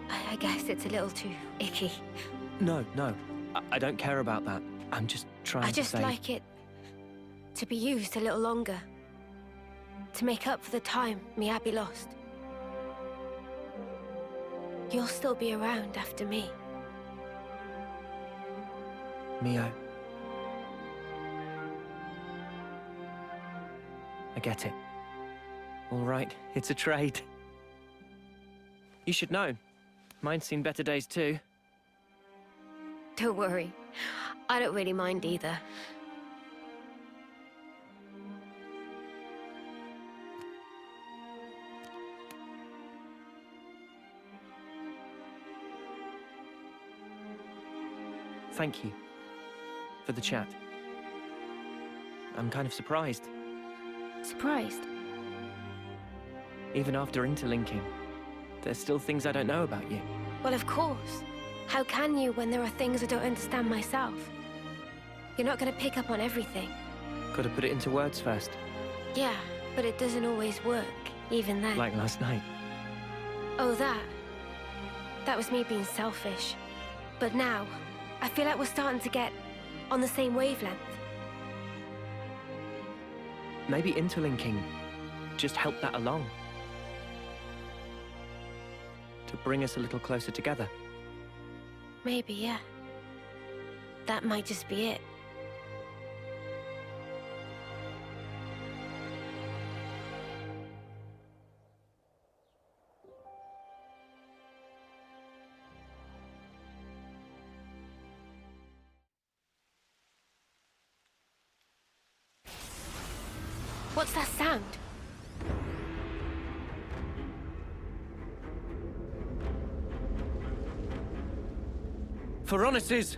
I guess it's a little too icky. No, no. I don't care about that. I'm just trying to say... I just like it to be used a little longer. To make up for the time me Abby lost. You'll still be around after me. Mio. I get it. All right, it's a trade. You should know. Mine's seen better days too. Don't worry. I don't really mind either. Thank you for the chat. I'm kind of surprised. Surprised? Even after interlinking, there's still things I don't know about you. Well, of course. How can you when there are things I don't understand myself? You're not going to pick up on everything. Gotta put it into words first. Yeah, but it doesn't always work, even then. Like last night. Oh, that. That was me being selfish. But now, I feel like we're starting to get on the same wavelength. Maybe interlinking just helped that along. To bring us a little closer together. Maybe, yeah. That might just be it. What's that sound? Veronis's!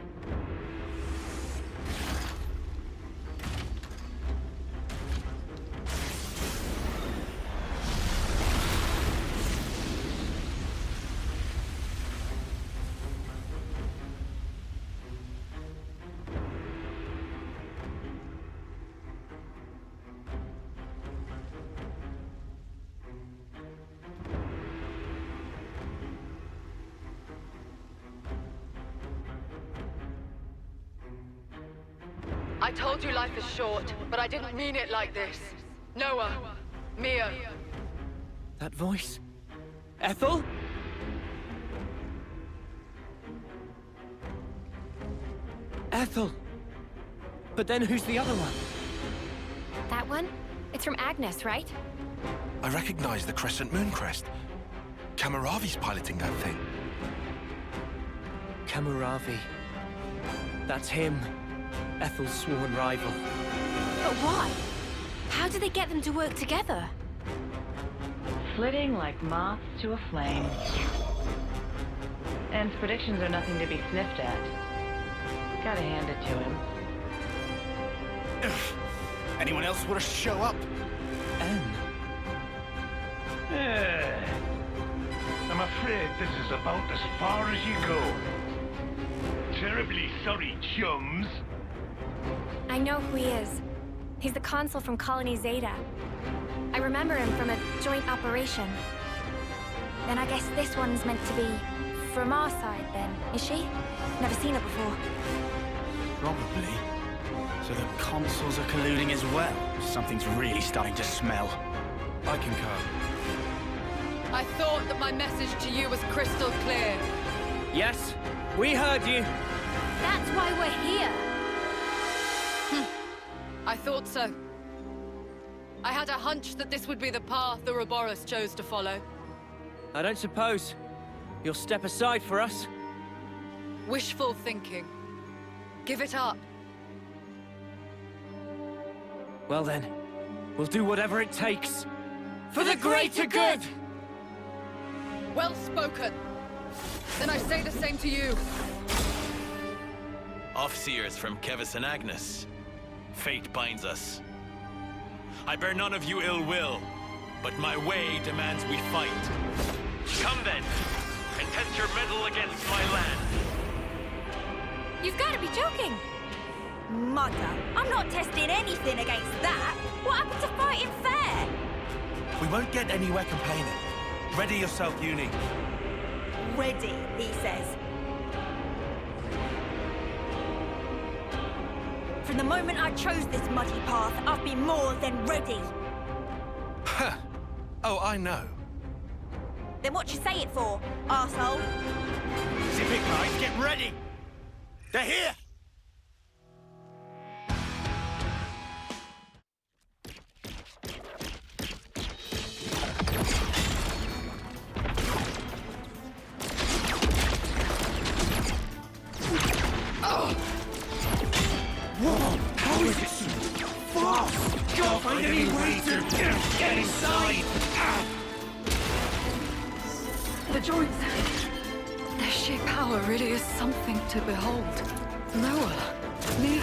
I told you life is short, but I didn't mean it like this. Noah, Mia. That voice? Ethel? Ethel! But then who's the other one? That one? It's from Agnes, right? I recognize the Crescent Moon crest. Kamaravi's piloting that thing. Kamaravi. That's him. Ethel's sworn rival. But why? How do they get them to work together? Flitting like moths to a flame. En's predictions are nothing to be sniffed at. Gotta hand it to him. Anyone else want to show up? I'm afraid this is about as far as you go. Terribly sorry, chums. I know who he is. He's the consul from Colony Zeta. I remember him from a joint operation. Then I guess this one's meant to be from our side then, is she? Never seen her before. Probably. So the consuls are colluding as well. Something's really starting to smell. I concur. I thought that my message to you was crystal clear. Yes, we heard you. That's why we're here. I thought so. I had a hunch that this would be the path the Ouroboros chose to follow. I don't suppose you'll step aside for us? Wishful thinking. Give it up. Well then, we'll do whatever it takes. For the greater good! Well spoken. Then I say the same to you. Officers from Kevis and Agnes. Fate binds us. I bear none of you ill will, but my way demands we fight. Come then, and test your mettle against my land. You've got to be joking! Mother, I'm not testing anything against that. What happened to fighting fair? We won't get anywhere complaining. Ready yourself, Uni. Ready, he says. From the moment I chose this muddy path, I've been more than ready. Ha! Oh, I know. Then what you say it for, arsehole? Civic guys, get ready! They're here! Whoa! How is it so fast? Can't find any way to get inside! The joints. Their sheer power really is something to behold. Noah, Neo.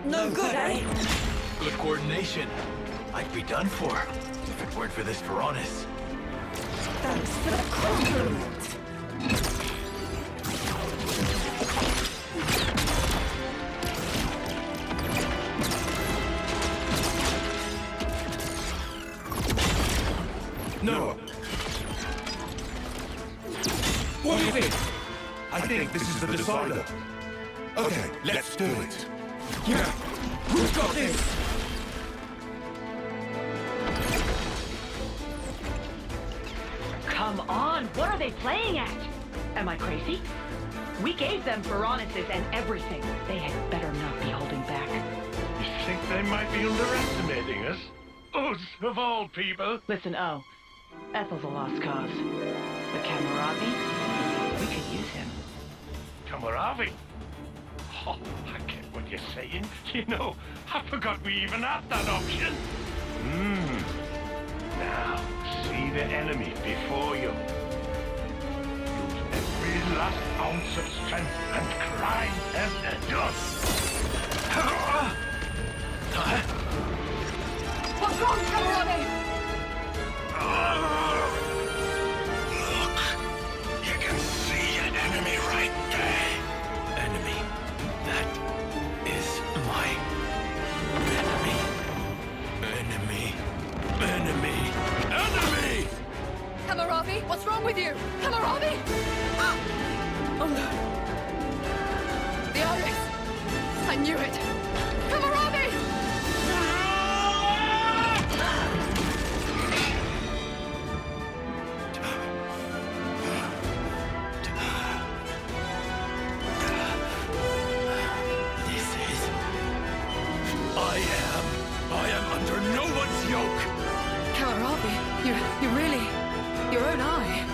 No good, eh? Good coordination. I'd be done for if it weren't for this Varonis. Thanks for the compliment. No. What is it? I think this is the decider. Okay, let's do it. Yeah, we've got this! Come on, what are they playing at? Am I crazy? We gave them Varonises and everything. They had better not be holding back. You think they might be underestimating us? Us, of all people. Listen, Ethel's a lost cause. But Kamaravi, we could use him. Kamaravi? Oh, I get what you're saying. You know, I forgot we even had that option. Now, see the enemy before you. Use every last ounce of strength and climb them to dust. What's wrong, Kamaravi? Look, you can see an enemy right there. Enemy. That is my enemy. Enemy. Enemy. Enemy! Kamaravi, what's wrong with you? Kamaravi! Ah! Oh no. The iris. I knew it. Kamaravi! I am under no one's yoke! Kamaravi, you really... your own eye.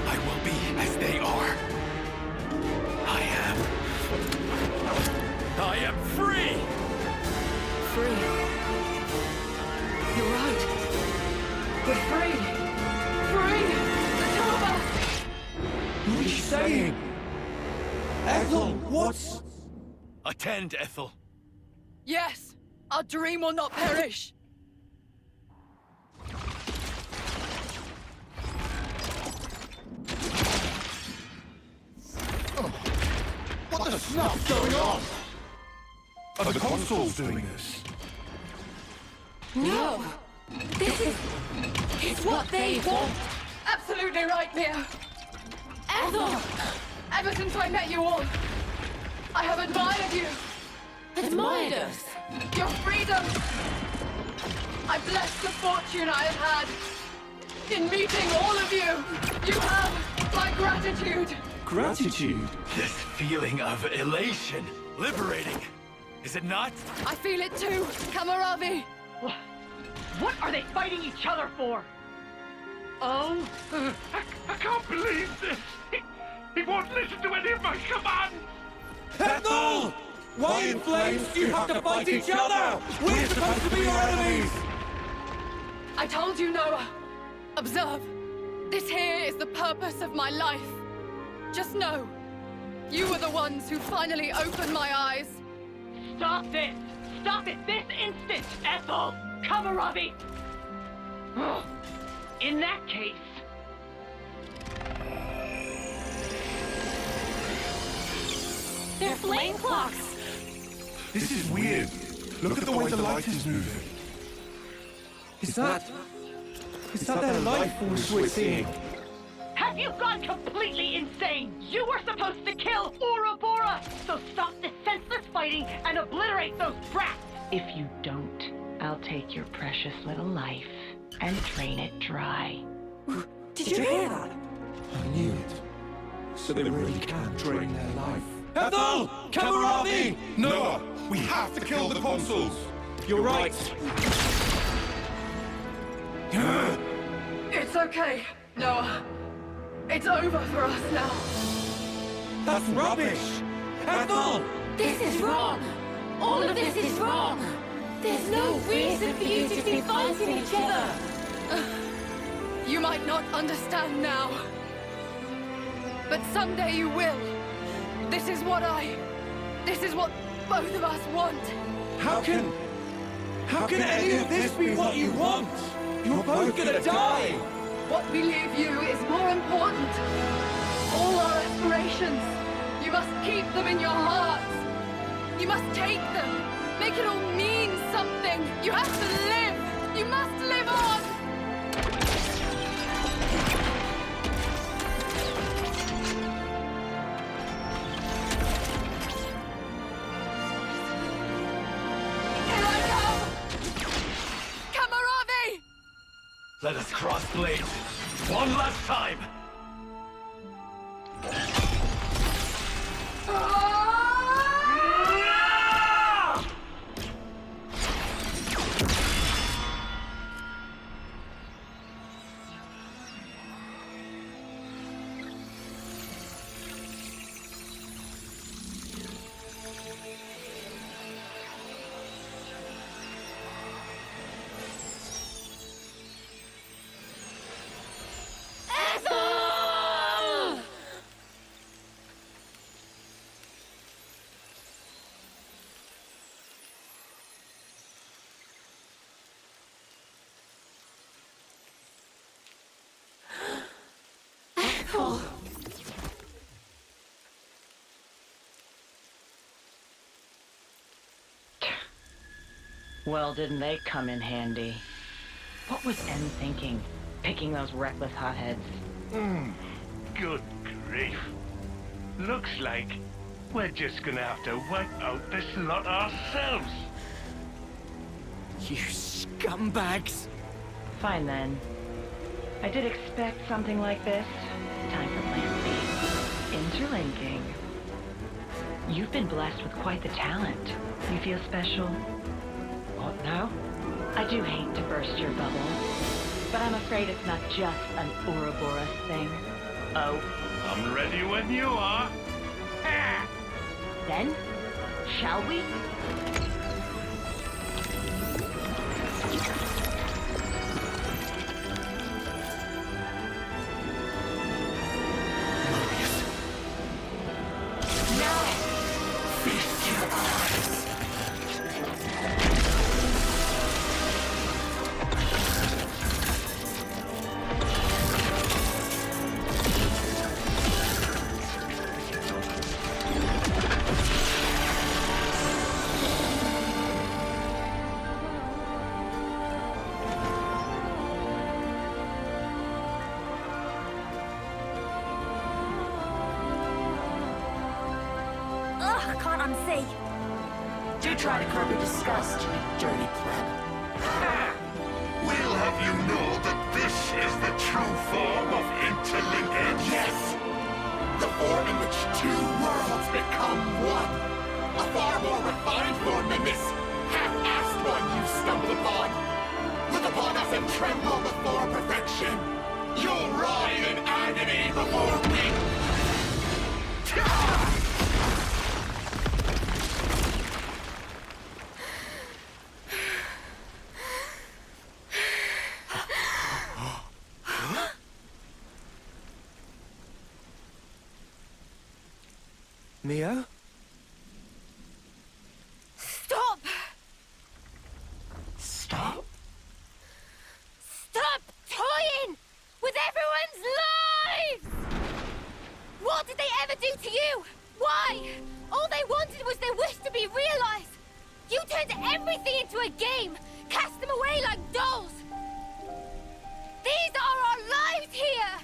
I will be as they are. I am free! Free. You're right. We're free. Free! The two of us! What are you saying? Ethel, what's... Attend, Ethel. Yes! Our dream will not perish! What the snuff's going on? Are the consoles doing this? No! This is... it's what they want! Absolutely right, Mia! Ethel! Ever since I met you all, I have admired you! Admired us? Your freedom! I bless the fortune I have had in meeting all of you! You have my gratitude! Gratitude? This feeling of elation. Liberating. Is it not? I feel it too, Kamaravi! What are they fighting each other for? Oh? I can't believe this. He won't listen to any of my commands. Ethel! Why in flames do you have to fight each other? We're supposed to be your enemies! I told you, Noah. Observe. This here is the purpose of my life. Just know, you were the ones who finally opened my eyes. Stop this! Stop it this instant! Ethel! Cover Robbie! In that case... They're flame clocks! This is weird. Look at the way the light is moving. Is that their life force we're seeing? Have you gone completely insane? You were supposed to kill Ouroboros! So stop this senseless fighting and obliterate those brats! If you don't, I'll take your precious little life and drain it dry. Did you hear that? I knew it. So they really can drain their life. Ethel! Kamaravi! Noah! We have to kill the consuls! You're right. It's okay, Noah. It's over for us now. That's rubbish! Ethel! This is wrong! All of this is wrong! There's no reason for you to be fighting each other! You might not understand now. But someday you will. This is what both of us want. How can any of this be what you want? You're both gonna die! What we leave you is more important. All our aspirations, you must keep them in your hearts. You must take them. Make it all mean something. You have to live. You must live on. Here I come! Kamaravi! Let us cross blades one last time! Well, didn't they come in handy? What was Em thinking, picking those reckless hotheads? Good grief. Looks like we're just gonna have to wipe out this lot ourselves. You scumbags! Fine then. I did expect something like this. Time for plan B. Interlinking. You've been blessed with quite the talent. You feel special? What now? I do hate to burst your bubble, but I'm afraid it's not just an Ouroboros thing. Oh. I'm ready when you are. Ah! Then, shall we? Do try to curb your disgust, you dirty pleb. We'll have you know that this is the true form of interlinkage. Yes! The form in which two worlds become one. A far more refined form than this half-assed one you stumbled upon. Look upon us and tremble before perfection. You'll writhe in agony before we... Mia? What did they ever do to you? Why? All they wanted was their wish to be realized. You turned everything into a game, cast them away like dolls. These are our lives here.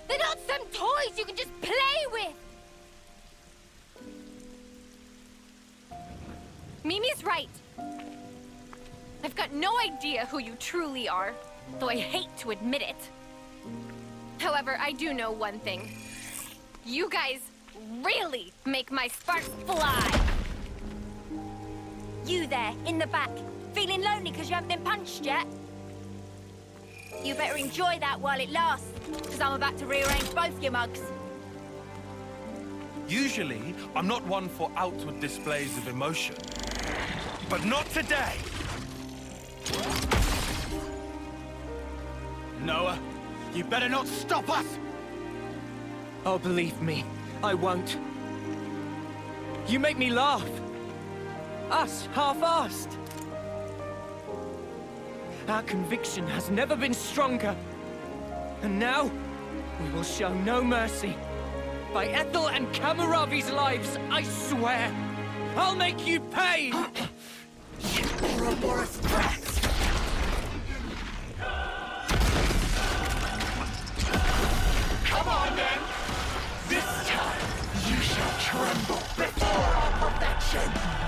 They're not some toys you can just play with. Mimi's right. I've got no idea who you truly are, though I hate to admit it. However, I do know one thing. You guys really make my sparks fly. You there, in the back, feeling lonely because you haven't been punched yet? You better enjoy that while it lasts, because I'm about to rearrange both your mugs. Usually, I'm not one for outward displays of emotion. But not today! Noah, you better not stop us! Oh, believe me, I won't. You make me laugh. Us, half-assed. Our conviction has never been stronger. And now, we will show no mercy. By Ethel and Kamaravi's lives, I swear, I'll make you pay! You Ouroboros brats! Come on, then! This time, you shall tremble before our perfection!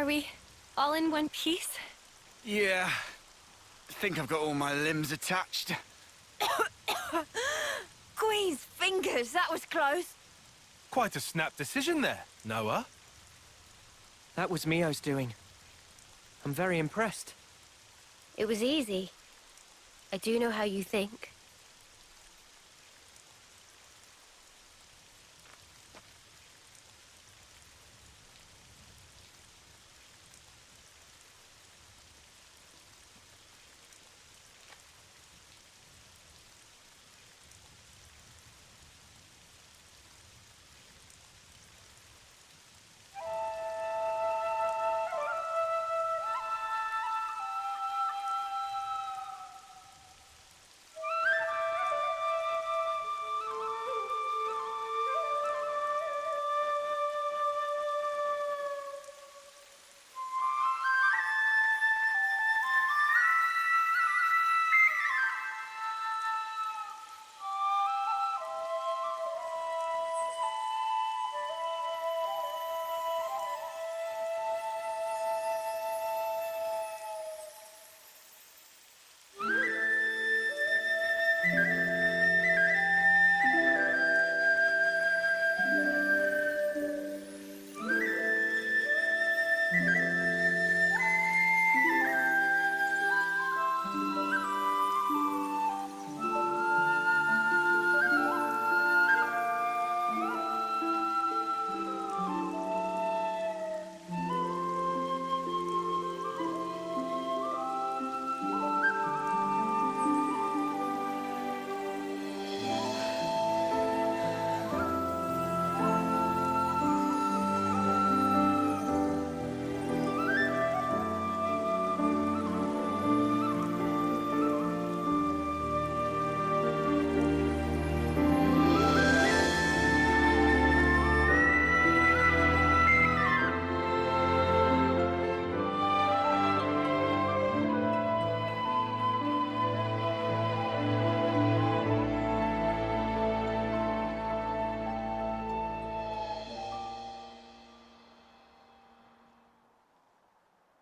we all in one piece? Yeah. I think I've got all my limbs attached. Queen's fingers, that was close. Quite a snap decision there, Noah. That was Mio's doing. I'm very impressed. It was easy. I do know how you think.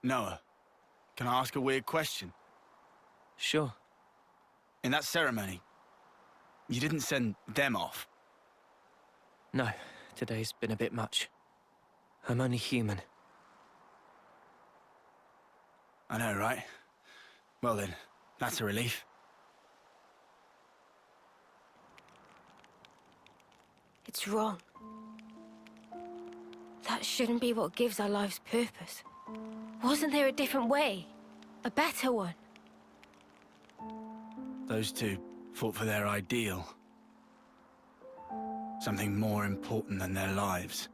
Noah, can I ask a weird question? Sure. In that ceremony, you didn't send them off? No, today's been a bit much. I'm only human. I know, right? Well then, that's a relief. It's wrong. That shouldn't be what gives our lives purpose. Wasn't there a different way? A better one? Those two fought for their ideal. Something more important than their lives.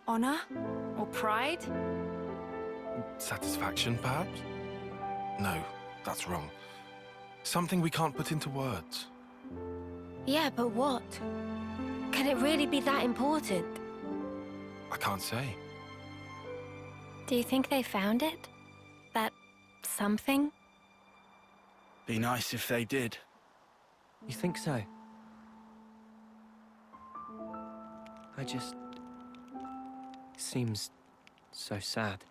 Honor? Or pride? Satisfaction, perhaps? No, that's wrong. Something we can't put into words. Yeah, but what? Can it really be that important? I can't say. Do you think they found it? That something? Be nice if they did. You think so? I just... seems so sad.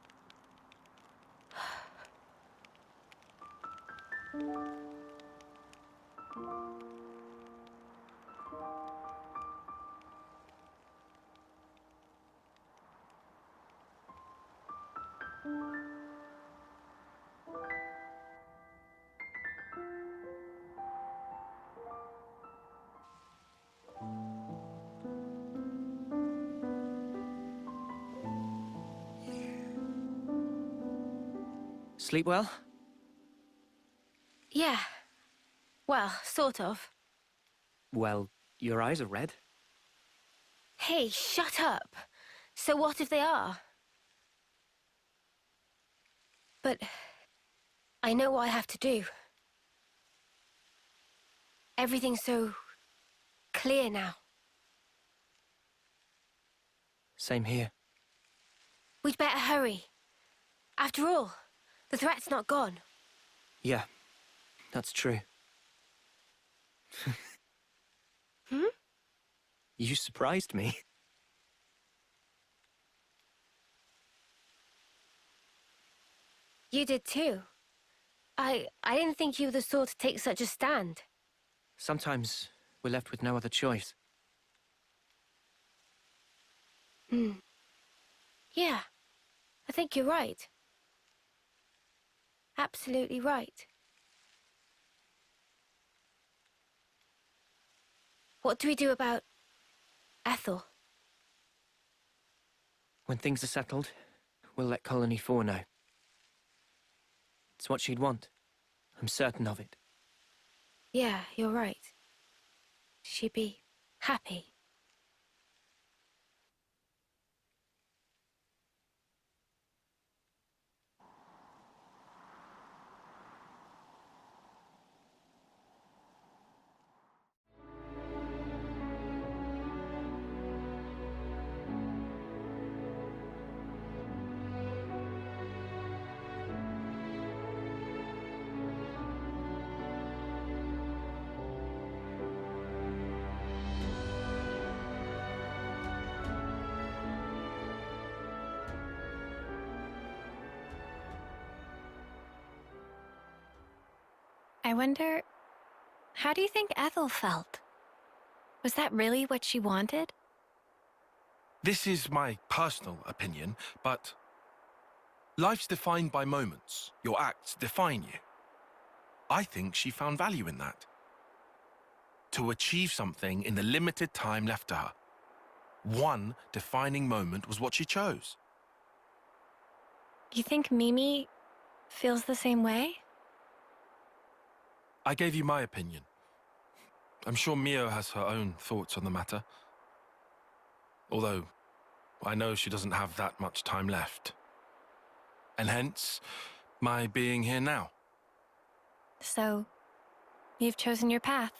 Sleep well? Yeah. Well, sort of. Well, your eyes are red. Hey, shut up. So what if they are? But I know what I have to do. Everything's so clear now. Same here. We'd better hurry. After all, the threat's not gone. Yeah, that's true. You surprised me. You did too. I didn't think you were the sort to take such a stand. Sometimes we're left with no other choice. Yeah, I think you're right. Absolutely right. What do we do about Ethel? When things are settled, we'll let Colony 4 know. It's what she'd want. I'm certain of it. Yeah, you're right. She'd be happy. I wonder, how do you think Ethel felt? Was that really what she wanted? This is my personal opinion, but life's defined by moments. Your acts define you. I think she found value in that. To achieve something in the limited time left to her. One defining moment was what she chose. You think Mimi feels the same way? I gave you my opinion. I'm sure Mio has her own thoughts on the matter. Although, I know she doesn't have that much time left. And hence, my being here now. So, you've chosen your path.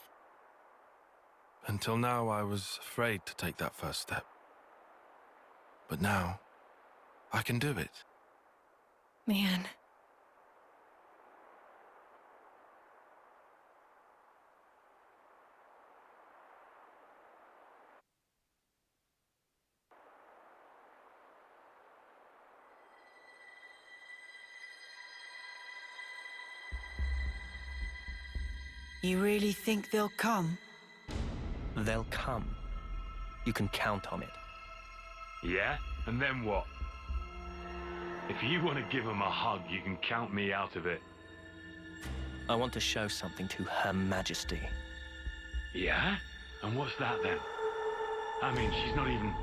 Until now, I was afraid to take that first step. But now, I can do it. Man. You really think they'll come? They'll come. You can count on it. Yeah? And then what? If you want to give them a hug, you can count me out of it. I want to show something to Her Majesty. Yeah? And what's that then? I mean, she's not even...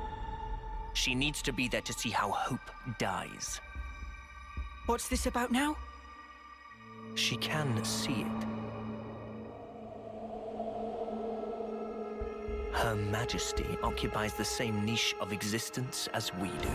She needs to be there to see how hope dies. What's this about now? She can see it. Her Majesty occupies the same niche of existence as we do.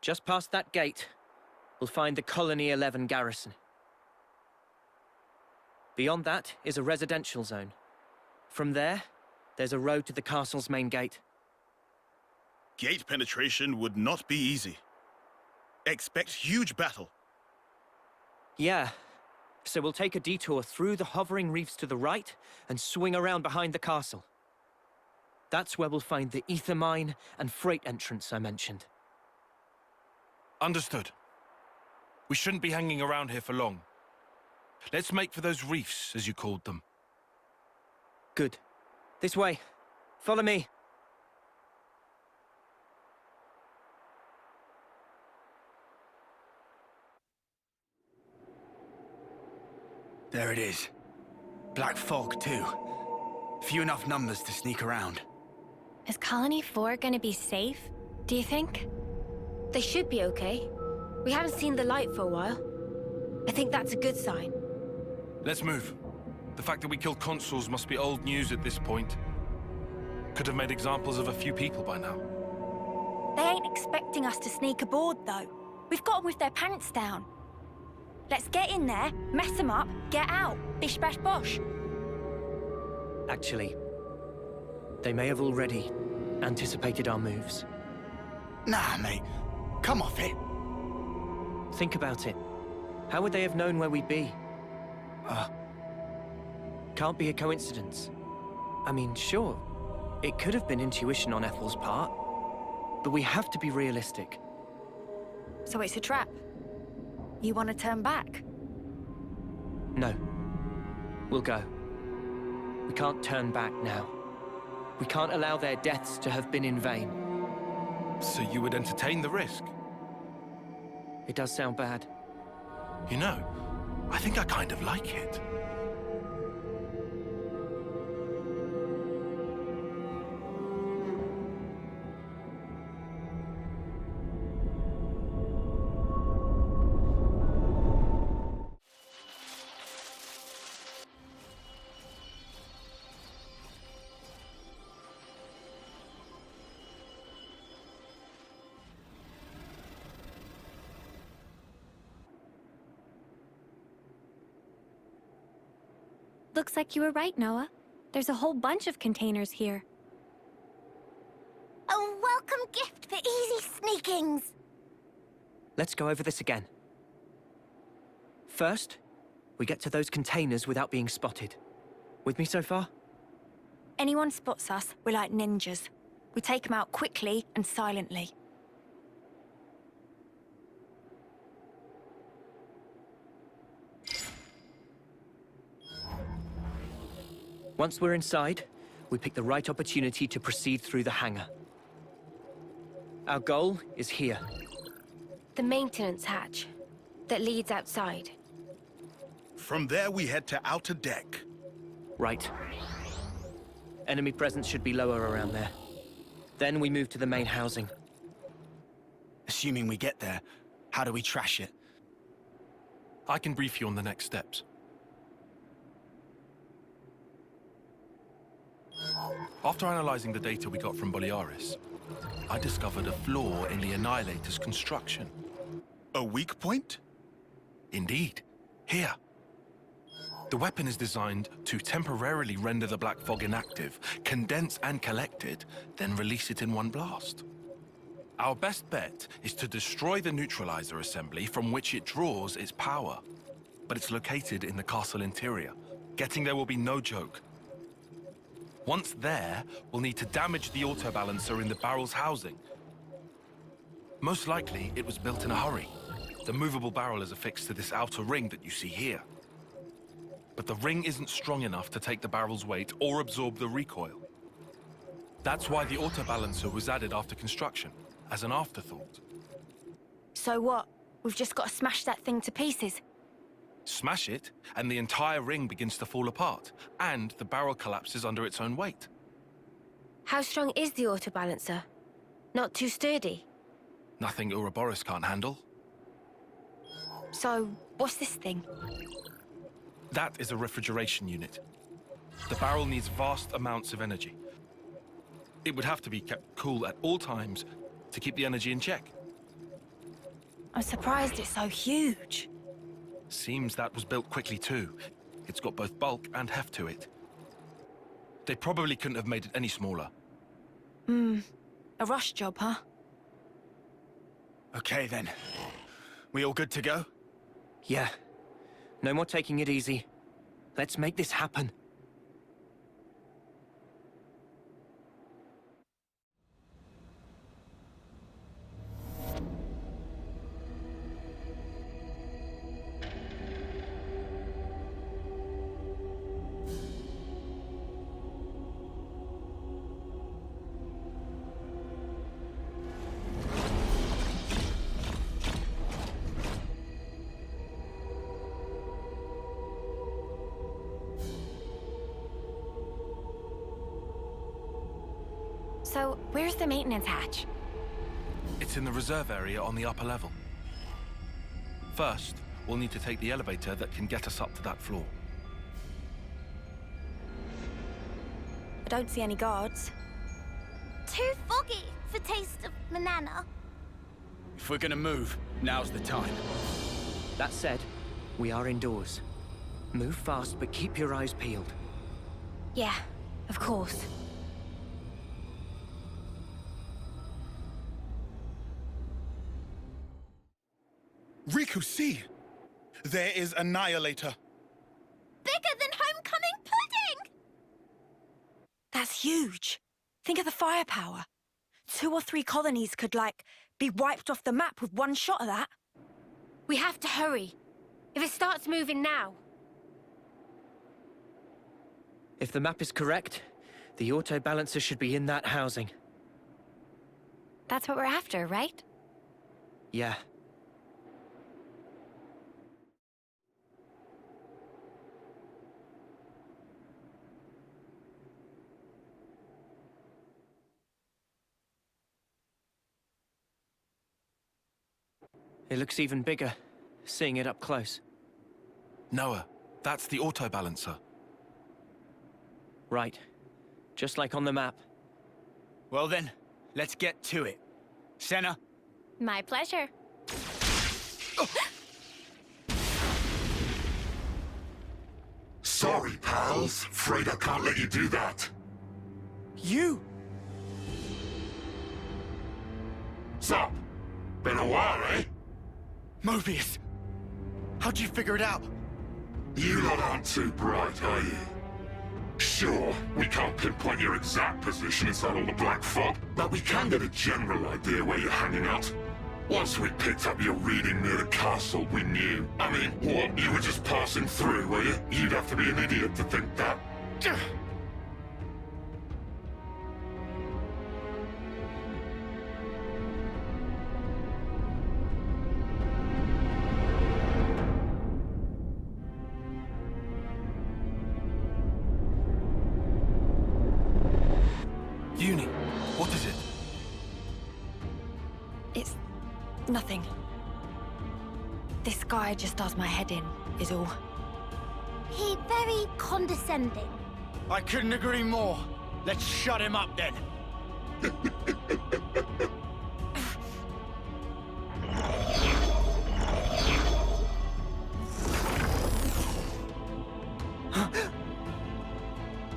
Just past that gate, we'll find the Colony 11 garrison. Beyond that is a residential zone. From there, there's a road to the castle's main gate. Gate penetration would not be easy. Expect huge battle. Yeah, so we'll take a detour through the hovering reefs to the right and swing around behind the castle. That's where we'll find the ether mine and freight entrance I mentioned. Understood. We shouldn't be hanging around here for long. Let's make for those reefs, as you called them. Good. This way. Follow me. There it is. Black fog, too. Few enough numbers to sneak around. Is Colony 4 gonna be safe, do you think? They should be okay. We haven't seen the light for a while. I think that's a good sign. Let's move. The fact that we killed consuls must be old news at this point. Could have made examples of a few people by now. They ain't expecting us to sneak aboard, though. We've got them with their pants down. Let's get in there, mess them up, get out. Bish bash bosh. Actually, they may have already anticipated our moves. Nah, mate. Come off it. Think about it. How would they have known where we'd be? Can't be a coincidence. I mean, sure, it could have been intuition on Ethel's part, but we have to be realistic. So it's a trap? You want to turn back? No. We'll go. We can't turn back now. We can't allow their deaths to have been in vain. So you would entertain the risk? It does sound bad. You know, I think I kind of like it. Looks like you were right, Noah. There's a whole bunch of containers here. A welcome gift for easy sneakings. Let's go over this again. First, we get to those containers without being spotted. With me so far? Anyone spots us, we're like ninjas. We take them out quickly and silently. Once we're inside, we pick the right opportunity to proceed through the hangar. Our goal is here. The maintenance hatch that leads outside. From there, we head to outer deck. Right. Enemy presence should be lower around there. Then we move to the main housing. Assuming we get there, how do we trash it? I can brief you on the next steps. After analyzing the data we got from Boliaris, I discovered a flaw in the Annihilator's construction. A weak point? Indeed. Here. The weapon is designed to temporarily render the black fog inactive, condense and collect it, then release it in one blast. Our best bet is to destroy the neutralizer assembly from which it draws its power. But it's located in the castle interior. Getting there will be no joke. Once there, we'll need to damage the auto-balancer in the barrel's housing. Most likely, it was built in a hurry. The movable barrel is affixed to this outer ring that you see here. But the ring isn't strong enough to take the barrel's weight or absorb the recoil. That's why the auto-balancer was added after construction, as an afterthought. So what? We've just got to smash that thing to pieces? Smash it, and the entire ring begins to fall apart, and the barrel collapses under its own weight. How strong is the auto-balancer? Not too sturdy? Nothing Ouroboros can't handle. So, what's this thing? That is a refrigeration unit. The barrel needs vast amounts of energy. It would have to be kept cool at all times to keep the energy in check. I'm surprised it's so huge. Seems that was built quickly too. It's got both bulk and heft to it. They probably couldn't have made it any smaller. A rush job, huh? Okay then. We all good to go? Yeah. No more taking it easy. Let's make this happen. So, where's the maintenance hatch? It's in the reserve area on the upper level. First, we'll need to take the elevator that can get us up to that floor. I don't see any guards. Too foggy for taste of banana. If we're gonna move, now's the time. That said, we are indoors. Move fast, but keep your eyes peeled. Yeah, of course. Riku, see! There is Annihilator. Bigger than homecoming pudding! That's huge. Think of the firepower. 2 or 3 colonies could, like, be wiped off the map with one shot of that. We have to hurry. If it starts moving now... If the map is correct, the auto-balancer should be in that housing. That's what we're after, right? Yeah. It looks even bigger, seeing it up close. Noah, that's the auto-balancer. Right. Just like on the map. Well then, let's get to it. Senna? My pleasure. Sorry, pals. Afraid I can't let you do that. You! Sup? Been a while, eh? Mobius! How'd you figure it out? You lot aren't too bright, are you? Sure, we can't pinpoint your exact position inside all the black fog, but we can get a general idea where you're hanging out. Once we picked up your reading near the castle, we knew. I mean, what? You were just passing through, were you? You'd have to be an idiot to think that. Uni, what is it? It's nothing. This guy just does my head in, is all. He very condescending. I couldn't agree more. Let's shut him up then.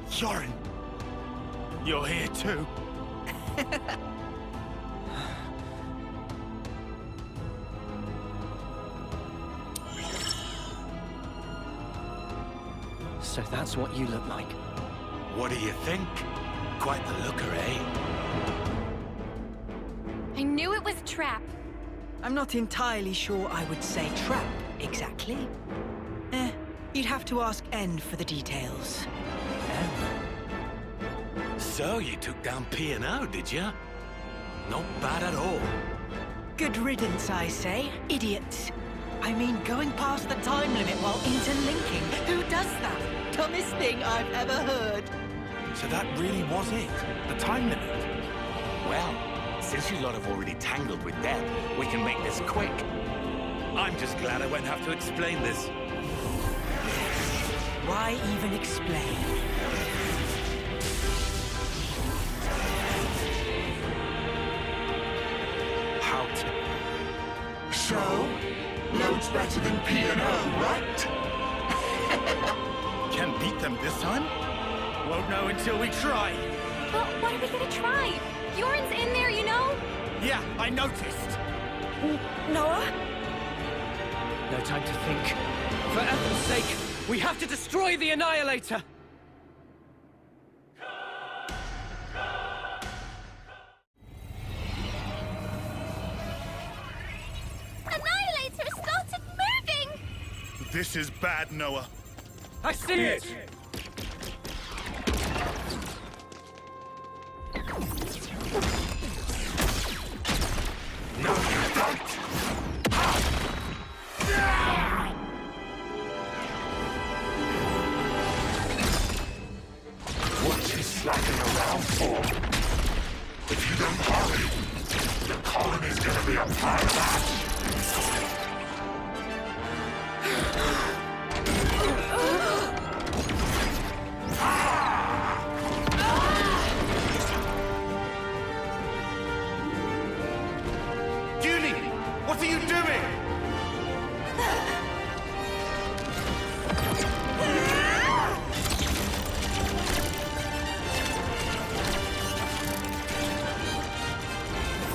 Yorin, you're here too. So that's what you look like. What do you think? Quite the looker, eh? I knew it was a trap. I'm not entirely sure I would say trap, exactly. You'd have to ask End for the details. So you took down P&O, did you? Not bad at all. Good riddance, I say. Idiots. I mean, going past the time limit while interlinking. Who does that? Dumbest thing I've ever heard. So that really was it? The time limit? Well, since you lot have already tangled with Deb, we can make this quick. I'm just glad I won't have to explain this. Why even explain? How to... So? Loads better than P&O, right? Can't beat them this time? Won't know until we try. But what are we gonna try? Bjorn's in there, you know? Yeah, I noticed. Noah? No time to think. For Ethel's sake, we have to destroy the Annihilator! Annihilator started moving! This is bad, Noah. I see it! No, you don't! What you slacking around for? If you don't hurry, the colony's gonna be a part of that! Julie, what are you doing?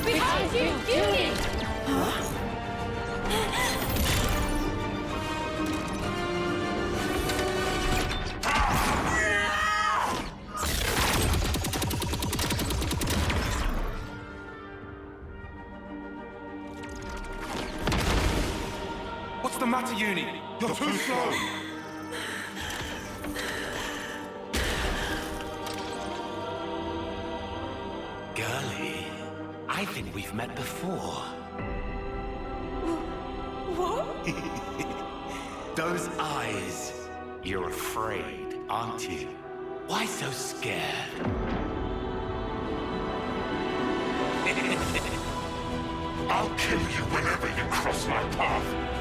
Behind you, Julie! Huh? What's the matter, Uni? You're too slow. Girlie, I think we've met before. What? Those eyes. You're afraid, aren't you? Why so scared? I'll kill you whenever you cross my path.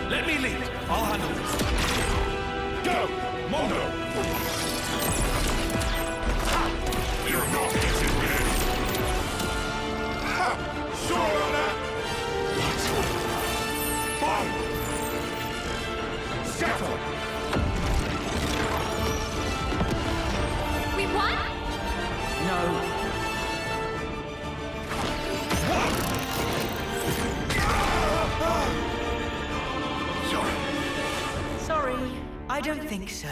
Let me lead. I'll handle this. Go, Mondo! You're not getting me. Ha! Sure on that? What? Fine. Scatter! We won? No. Sorry, I don't think so.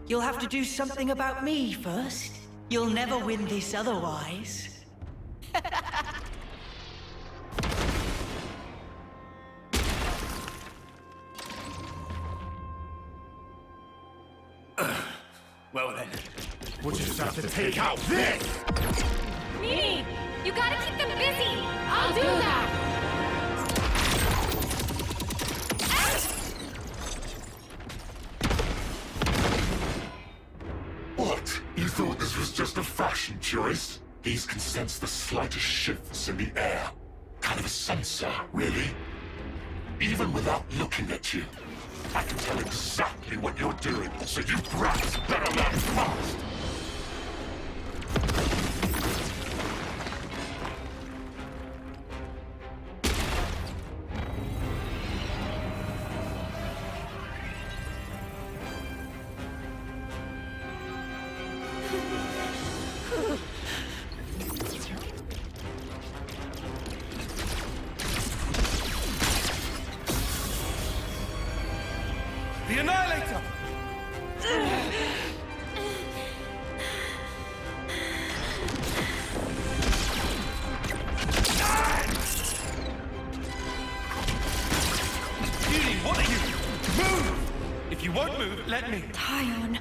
You'll have to do something about me first. You'll never win this otherwise. Well then, we'll just have to take out this! Mini, you gotta keep them busy. I'll do that. What? You thought this was just a fashion choice? These can sense the slightest shifts in the air. Kind of a sensor, really. Even without looking at you, I can tell exactly what you're doing, so you brats better learn fast! The Annihilator! Judy, what are you? Move! If you won't move, let me. Tyon.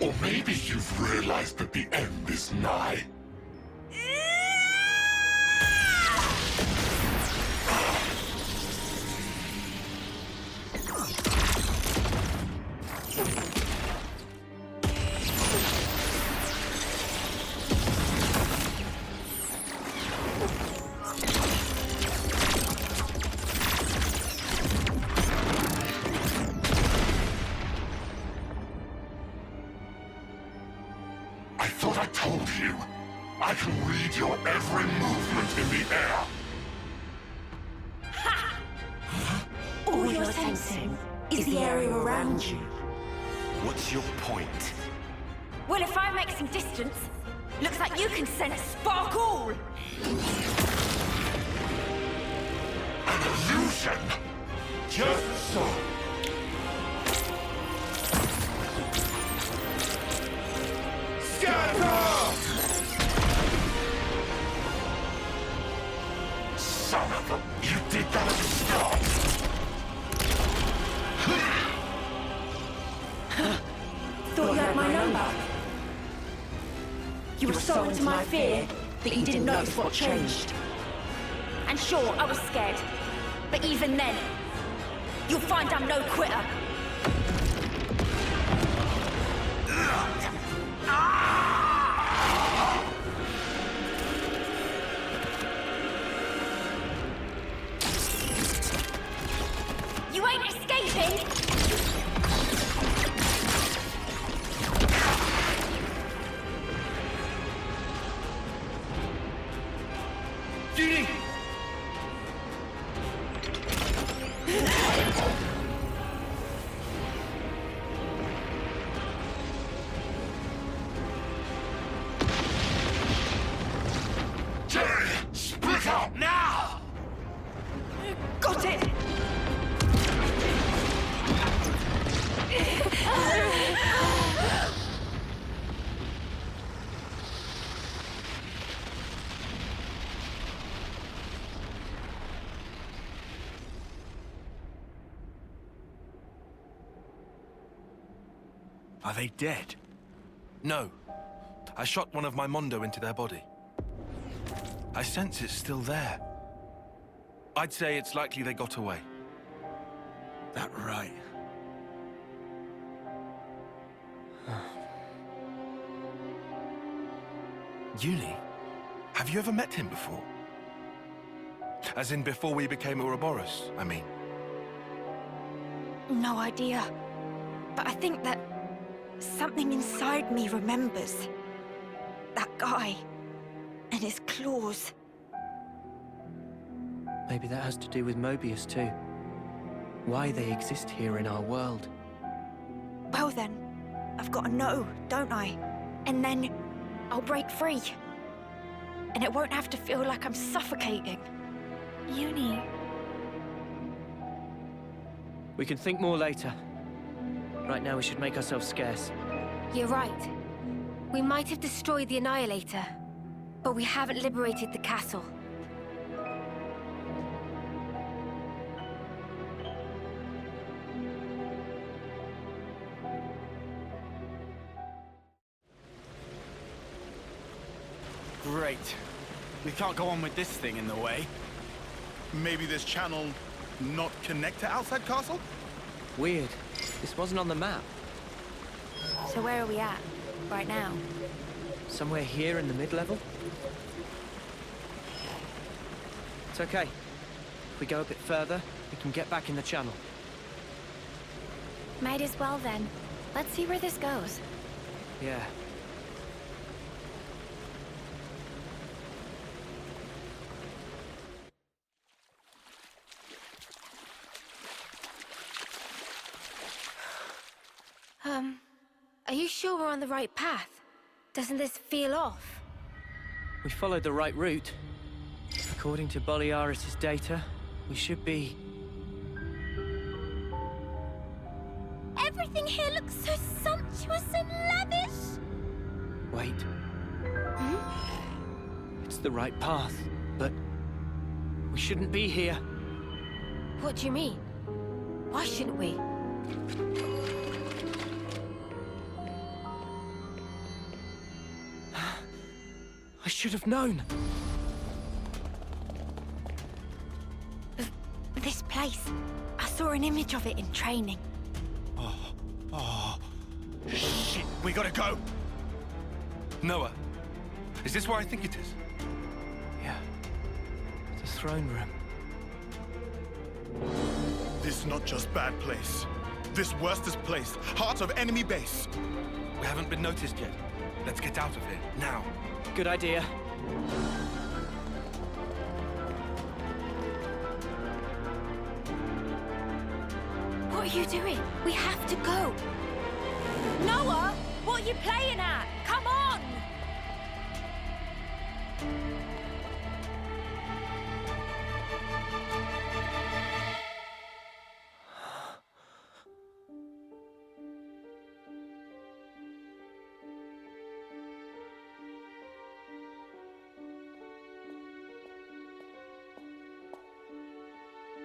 Or maybe you've realized that the end is nigh. I thought I told you. I can read your every movement in the air. All you're sensing is the area around you. What's your point? Well, if I make some distance, looks like you can sense sparkle. An illusion! Just so. Son of a... You did that at the start! Thought you had my number. You were so into my fear that you didn't notice what changed. And sure, I was scared. But even then, you'll find I'm no quitter. You ain't escaping! Judy! Are they dead? No. I shot one of my Mondo into their body. I sense it's still there. I'd say it's likely they got away. That right. Uni? Have you ever met him before? As in before we became Ouroboros, I mean. No idea. But I think that something inside me remembers. That guy. And his claws. Maybe that has to do with Mobius too. Why they exist here in our world. Well then, I've got to know, don't I? And then I'll break free. And it won't have to feel like I'm suffocating. Uni. We can think more later. Right now we should make ourselves scarce. You're right. We might have destroyed the Annihilator, but we haven't liberated the castle. Great. We can't go on with this thing in the way. Maybe this channel not connect to outside castle? Weird. This wasn't on the map. So where are we at, right now? Somewhere here in the mid-level? It's okay. If we go a bit further, we can get back in the channel. Might as well then. Let's see where this goes. Yeah. Are you sure we're on the right path? Doesn't this feel off? We followed the right route. According to Boliaris' data, we should be... Everything here looks so sumptuous and lavish! Wait. It's the right path, but... we shouldn't be here. What do you mean? Why shouldn't we? I should have known. This place. I saw an image of it in training. Shit, we gotta go. Noah, is this where I think it is? Yeah. The throne room. This not just bad place. This worstest place. Heart of enemy base. We haven't been noticed yet. Let's get out of here, now. Good idea. What are you doing? We have to go. Noah, what are you playing at? Come on!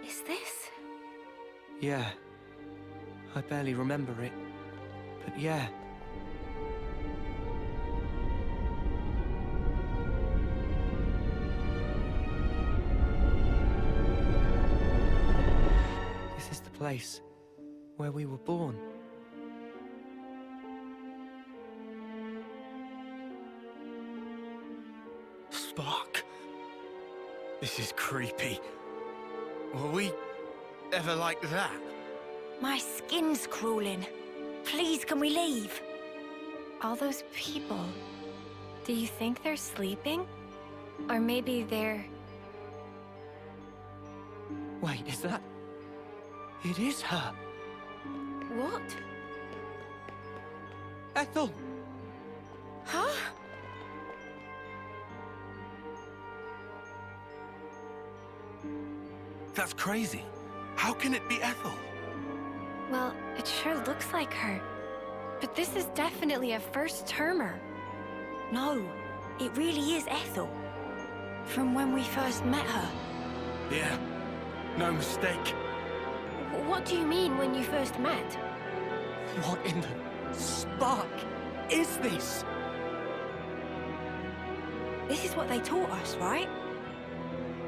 Is this? Yeah. I barely remember it. But yeah. This is the place where we were born. Spark. This is creepy. Were we ever like that? My skin's crawling. Please, can we leave? All those people. Do you think they're sleeping? Or maybe they're... Wait, is that... It is her. What? Ethel! Huh? That's crazy. How can it be Ethel? Well, it sure looks like her. But this is definitely a first-termer. No, it really is Ethel. From when we first met her. Yeah, no mistake. What do you mean when you first met? What in the... spark is this? This is what they taught us, right?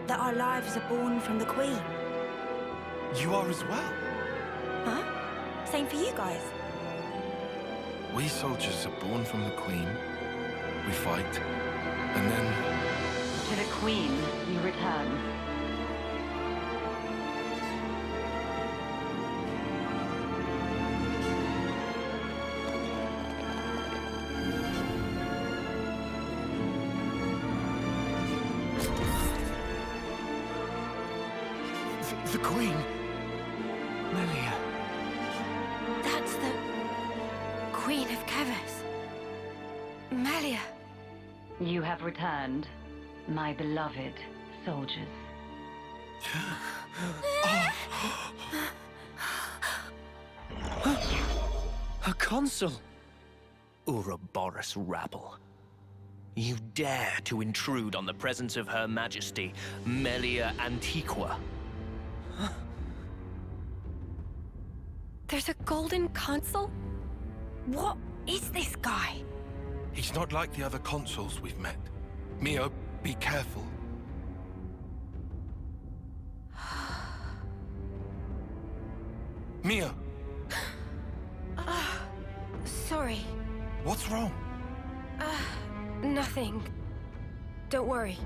That our lives are born from the Queen. You are as well. Huh? Same for you guys. We soldiers are born from the Queen. We fight, and then... To the Queen, you return. The Queen? Melia. That's the Queen of Kevers. Melia. You have returned, my beloved soldiers. A consul? Ouroboros rabble. You dare to intrude on the presence of Her Majesty, Melia Antiqua. There's a golden consul? What is this guy? He's not like the other consuls we've met. Mio, be careful. Mio! Sorry. What's wrong? Nothing. Don't worry.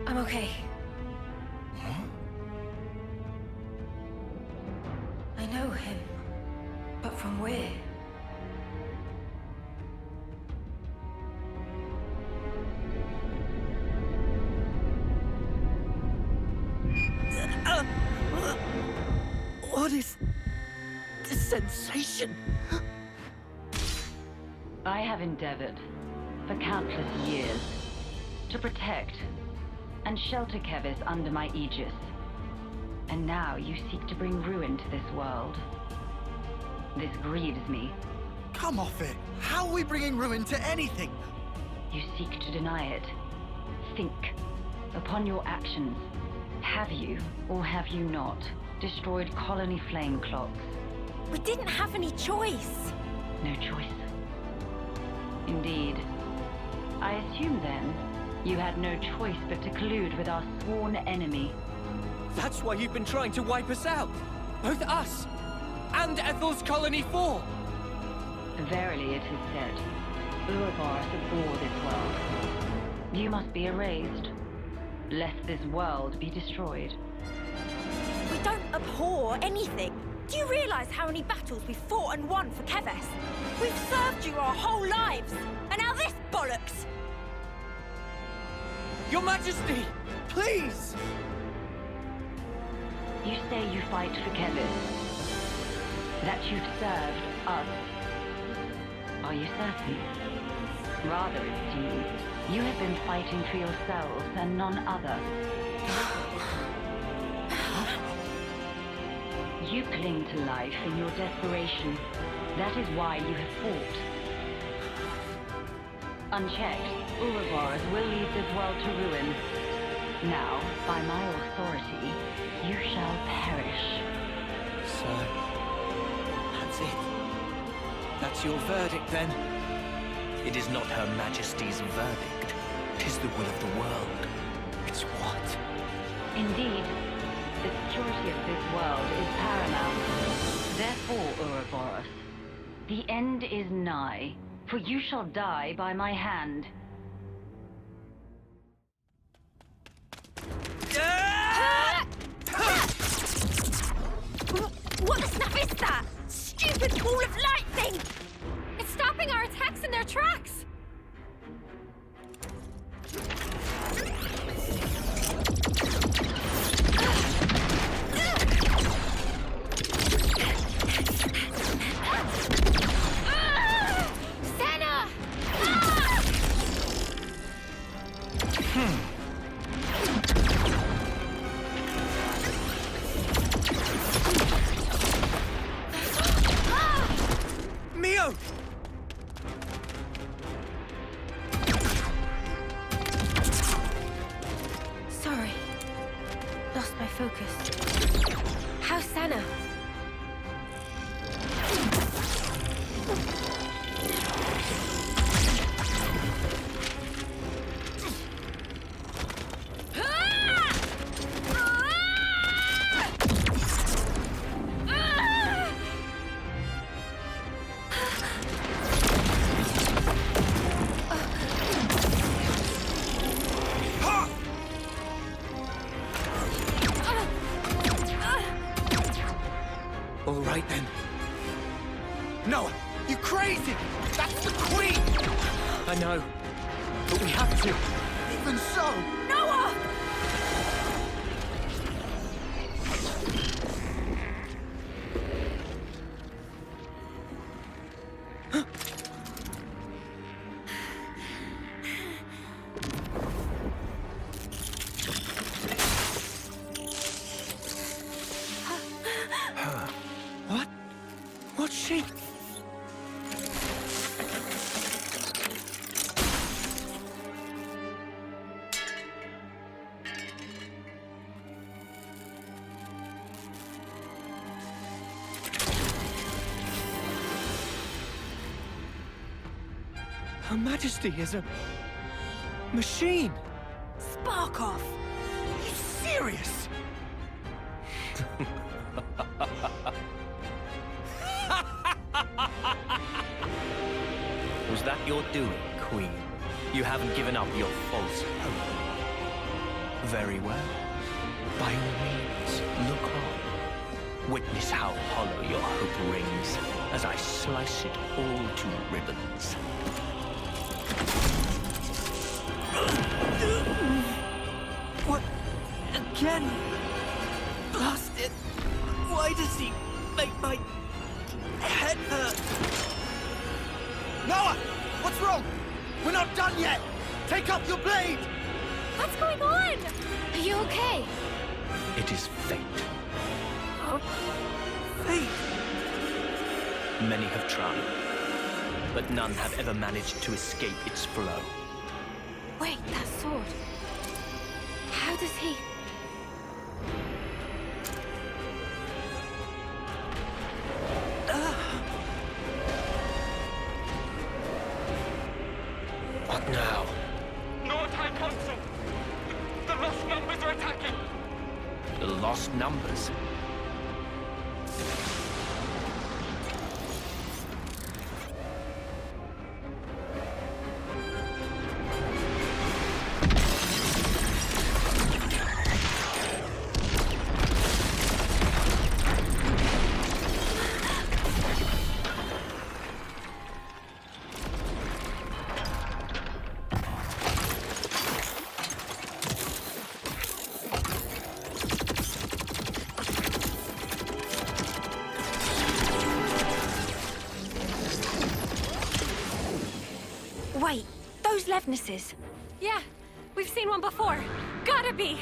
I'm okay. Huh? I know him. But from where? What is this sensation? I have endeavored, for countless years, to protect and shelter Kevers under my aegis. And now you seek to bring ruin to this world. This grieves me. Come off it! How are we bringing ruin to anything? You seek to deny it. Think. Upon your actions, have you, or have you not, destroyed colony flame clocks? We didn't have any choice. No choice. Indeed. I assume, then, you had no choice but to collude with our sworn enemy. That's why you've been trying to wipe us out. Both us and Ethel's Colony 4. Verily it is said, Ouroboros abhor this world. You must be erased, lest this world be destroyed. We don't abhor anything. Do you realize how many battles we've fought and won for Kevers? We've served you our whole lives, and now this bollocks! Your Majesty, please! You say you fight for Kevers, that you've served us. Are you certain? Rather, it seems, you have been fighting for yourselves and none other. You cling to life in your desperation. That is why you have fought. Unchecked, Ouroboros will lead this world to ruin. Now, by my authority, you shall perish. So, that's it. That's your verdict, then? It is not Her Majesty's verdict. 'Tis the will of the world. It's what? Indeed. The security of this world is paramount. Therefore, Ouroboros, the end is nigh, for you shall die by my hand. What the snap is that? Stupid ball of lightning! It's stopping our attacks in their tracks! Mio! Sorry. Lost my focus. How's Senna? but we have to. Even so! Noah! What? What's she? Her Majesty is a machine. Spark off! Are you serious? Was that your doing, Queen? You haven't given up your false hope. Very well. By all means, look on. Witness how hollow your hope rings as I slice it all to ribbons. What? Again? Blast it! Why does he make my head hurt? Noah! What's wrong? We're not done yet! Take up your blade! What's going on? Are you okay? It is fate. Fate? Many have tried, but none have ever managed to escape its flow. Wait, that sword. How does he... What now? North High Consul! The Lost Numbers are attacking! The lost numbers? Wait, those Levnesses. Yeah, we've seen one before. Gotta be!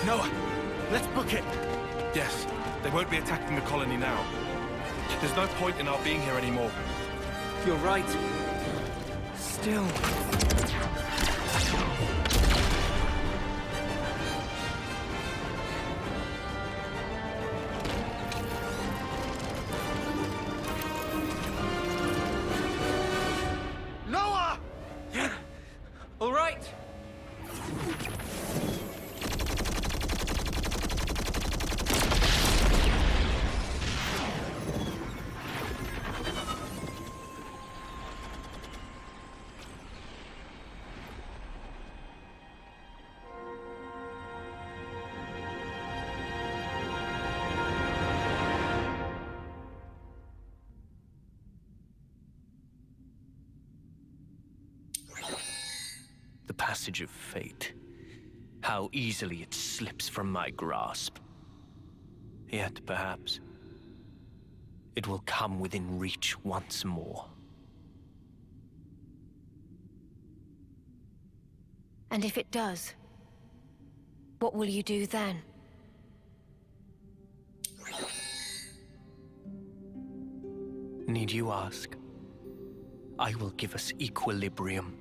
Noah, let's book it. Yes, they won't be attacking the colony now. There's no point in our being here anymore. You're right. Still. Noah! Yeah. All right. The passage of fate. How easily it slips from my grasp. Yet, perhaps, it will come within reach once more. And if it does, what will you do then? Need you ask? I will give us equilibrium.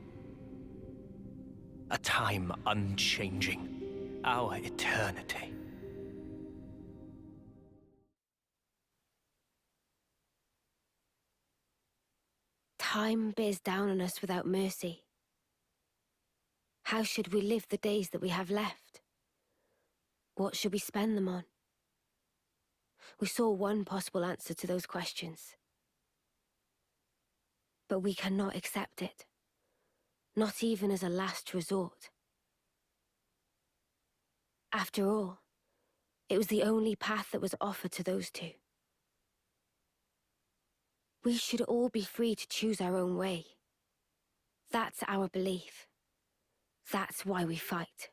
A time unchanging. Our eternity. Time bears down on us without mercy. How should we live the days that we have left? What should we spend them on? We saw one possible answer to those questions. But we cannot accept it. Not even as a last resort. After all, it was the only path that was offered to those two. We should all be free to choose our own way. That's our belief. That's why we fight.